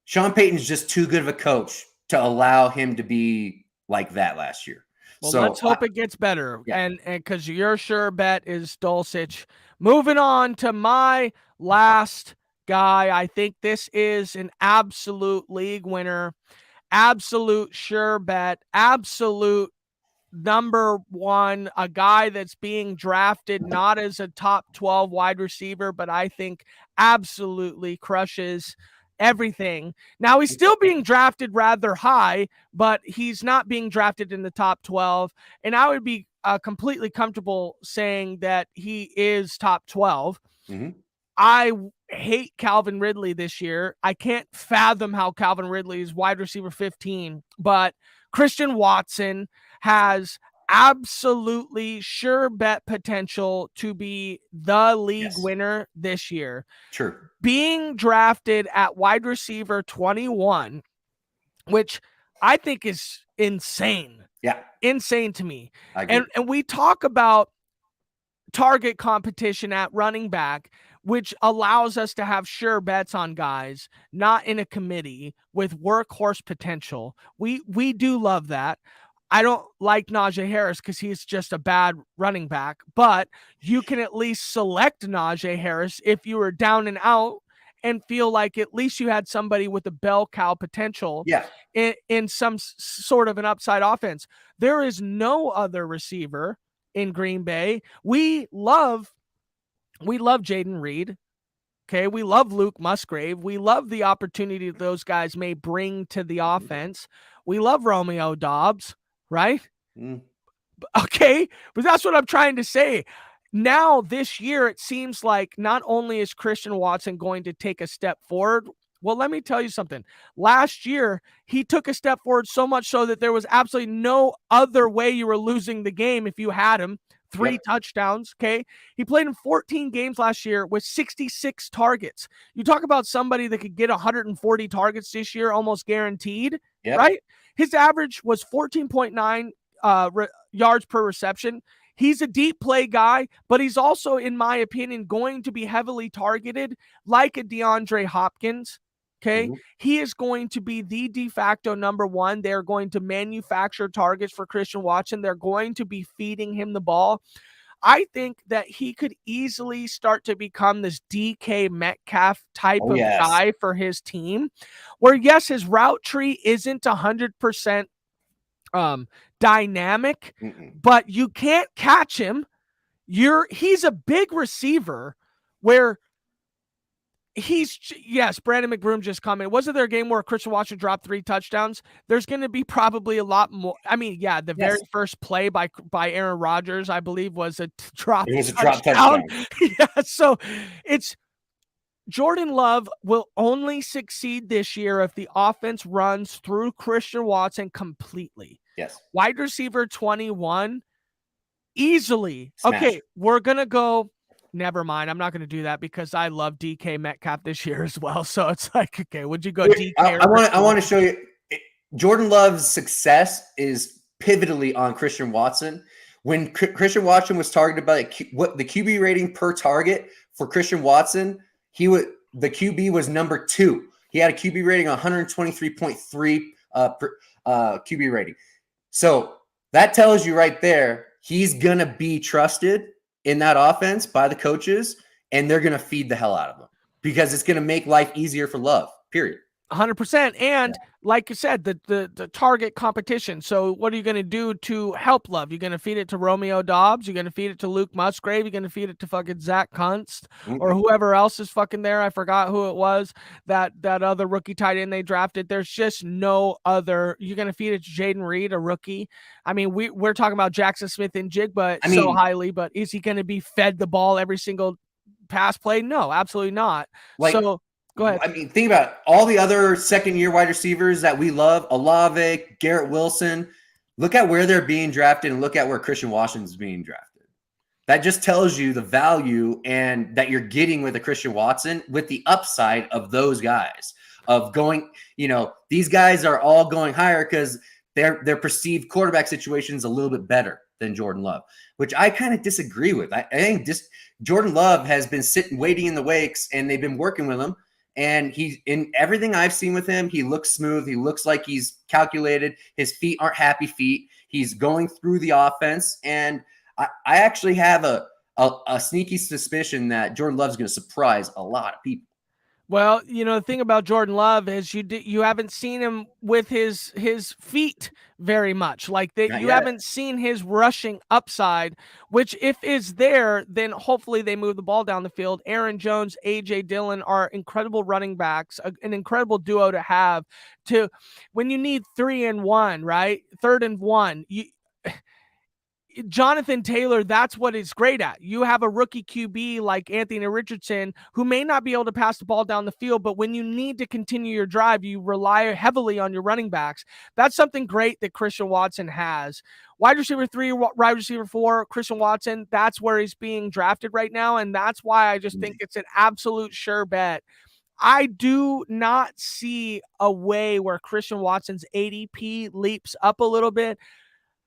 [SPEAKER 2] Sean Payton's just too good of a coach to allow him to be like that last year.
[SPEAKER 1] Well, let's hope it gets better. Yeah. And because your sure bet is Dulcich. Moving on to my last guy. I think this is an absolute league winner, absolute sure bet, absolute number one, a guy that's being drafted not as a top 12 wide receiver, but I think absolutely crushes everything. Now, he's still being drafted rather high, but he's not being drafted in the top 12. And I would be completely comfortable saying that he is top 12. Mm-hmm. I hate Calvin Ridley this year. I can't fathom how Calvin Ridley is wide receiver 15, but Christian Watson has absolutely sure bet potential to be the league winner this year.
[SPEAKER 2] Sure.
[SPEAKER 1] Being drafted at wide receiver 21, which I think is insane.
[SPEAKER 2] Yeah.
[SPEAKER 1] Insane to me.
[SPEAKER 2] I agree.
[SPEAKER 1] And we talk about target competition at running back, which allows us to have sure bets on guys, not in a committee with workhorse potential. We do love that. I don't like Najee Harris because he's just a bad running back, but you can at least select Najee Harris if you were down and out and feel like at least you had somebody with a bell cow potential in some sort of an upside offense. There is no other receiver in Green Bay. We love Jaden Reed. Okay, we love Luke Musgrave. We love the opportunity that those guys may bring to the offense. We love Romeo Doubs. Right? Okay, but that's what I'm trying to say. Now, this year, it seems like not only is Christian Watson going to take a step forward. Well, let me tell you something. Last year, he took a step forward so much so that there was absolutely no other way you were losing the game if you had him. 3 touchdowns, okay? He played in 14 games last year with 66 targets. You talk about somebody that could get 140 targets this year, almost guaranteed, right? His average was 14.9 yards per reception. He's a deep play guy, but he's also, in my opinion, going to be heavily targeted like a DeAndre Hopkins. Okay. Mm-hmm. He is going to be the de facto number one. They're going to manufacture targets for Christian Watson. They're going to be feeding him the ball. I think that he could easily start to become this DK Metcalf type of guy for his team, where, yes, his route tree isn't 100% dynamic, but you can't catch him. He's a big receiver where Yes, Brandon McBroom just commented. Wasn't there a game where Christian Watson dropped 3 touchdowns? There's going to be probably a lot more. I mean, yeah, the very first play by Aaron Rodgers, I believe, was a drop touchdown. Yeah, so it's Jordan Love will only succeed this year if the offense runs through Christian Watson completely.
[SPEAKER 2] Yes.
[SPEAKER 1] Wide receiver 21, easily.
[SPEAKER 2] Smash.
[SPEAKER 1] Okay, we're going to go. Never mind. I'm not going to do that because I love DK Metcalf this year as well. So it's like, okay, would you go DK?
[SPEAKER 2] I want to show you. Jordan Love's success is pivotally on Christian Watson. When Christian Watson was targeted by what the QB rating per target for Christian Watson, the QB was number 2. He had a QB rating of 123.3 QB rating. So that tells you right there, he's gonna be trusted in that offense by the coaches, and they're gonna feed the hell out of him because it's gonna make life easier for Love. Period.
[SPEAKER 1] 100%. And like you said, the target competition. So what are you going to do to help Love? You're going to feed it to Romeo Dobbs. You're going to feed it to Luke Musgrave. You're going to feed it to fucking Zach Kunst or whoever else is fucking there. I forgot who it was, that other rookie tight end they drafted. There's just no other. You're going to feed it to Jaden Reed, a rookie. I mean, we're talking about Jackson Smith and Jigba so highly, but is he going to be fed the ball every single pass play? No, absolutely not. So go ahead.
[SPEAKER 2] I mean, think about it. All the other second-year wide receivers that we love, Olave, Garrett Wilson. Look at where they're being drafted and look at where Christian Watson's being drafted. That just tells you the value and that you're getting with a Christian Watson with the upside of those guys of going, these guys are all going higher because their perceived quarterback situation is a little bit better than Jordan Love, which I kind of disagree with. I think Jordan Love has been waiting in the wakes, and they've been working with him. And in everything I've seen with him, he looks smooth. He looks like he's calculated. His feet aren't happy feet. He's going through the offense. And I actually have a sneaky suspicion that Jordan Love's going to surprise a lot of people.
[SPEAKER 1] Well, the thing about Jordan Love is you haven't seen him with his feet very much. Like that, you haven't seen his rushing upside, which if is there, then hopefully they move the ball down the field. Aaron Jones, AJ Dillon are incredible running backs, an incredible duo to have when you need 3 and 1, right? 3rd and 1. Jonathan Taylor, that's what he's great at. You have a rookie QB like Anthony Richardson who may not be able to pass the ball down the field, but when you need to continue your drive, you rely heavily on your running backs. That's something great that Christian Watson has. Wide receiver 3, wide receiver 4, Christian Watson, that's where he's being drafted right now, and that's why I just think it's an absolute sure bet. I do not see a way where Christian Watson's ADP leaps up a little bit.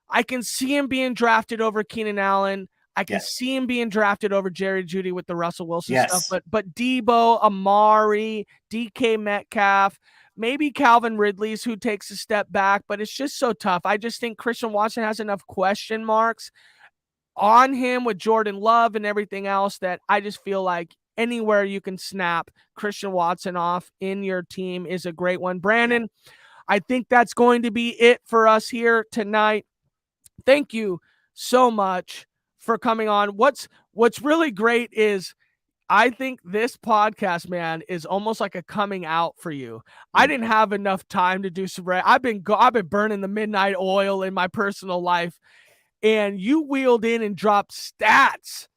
[SPEAKER 1] I can see him being drafted over Keenan Allen. I can see him being drafted over Jerry Jeudy with the Russell Wilson stuff. But Debo, Amari, DK Metcalf, maybe Calvin Ridley's who takes a step back, but it's just so tough. I just think Christian Watson has enough question marks on him with Jordan Love and everything else that I just feel like anywhere you can snap Christian Watson off in your team is a great one. Brandon, I think that's going to be it for us here tonight. Thank you so much for coming on. What's really great is I think this podcast, man, is almost like a coming out for you. I didn't have enough time to do some. I've been burning the midnight oil in my personal life, and you wheeled in and dropped stats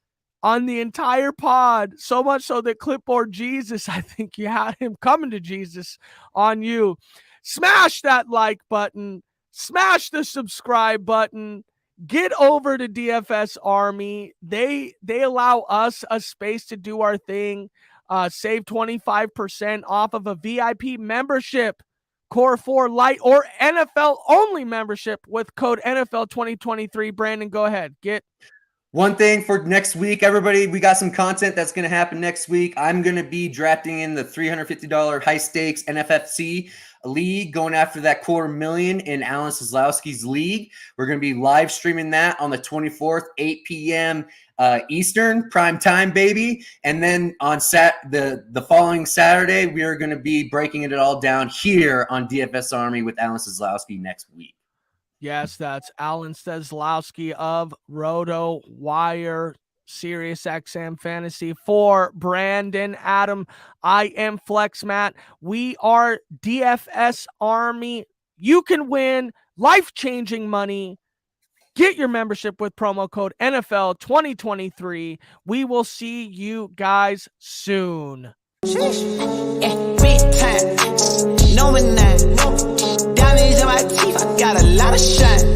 [SPEAKER 1] on the entire pod, so much so that Clipboard Jesus, I think you had him coming to Jesus on you. Smash that like button. Smash the subscribe button. Get over to DFS Army. They allow us a space to do our thing. Save 25% off of a VIP membership, Core 4 Lite, or NFL only membership with code NFL 2023. Brandon, go ahead.
[SPEAKER 2] One thing for next week, everybody, we got some content that's going to happen next week. I'm going to be drafting in the $350 high stakes NFFC league, going after that $250,000 in Alan Seslowski's league. We're going to be live streaming that on the 24th, 8 p.m. Eastern, prime time, baby. And then on the following Saturday, we are going to be breaking it all down here on DFS Army with Alan Seslowski next week.
[SPEAKER 1] Yes, that's Alan Seslowski of RotoWire SiriusXM Fantasy. For Brandon, Adam, I am Flex Matt. We are DFS Army. You can win life-changing money. Get your membership with promo code NFL 2023. We will see you guys soon.
[SPEAKER 3] Big time, knowing that diamonds in my teeth, I got a lot of shine.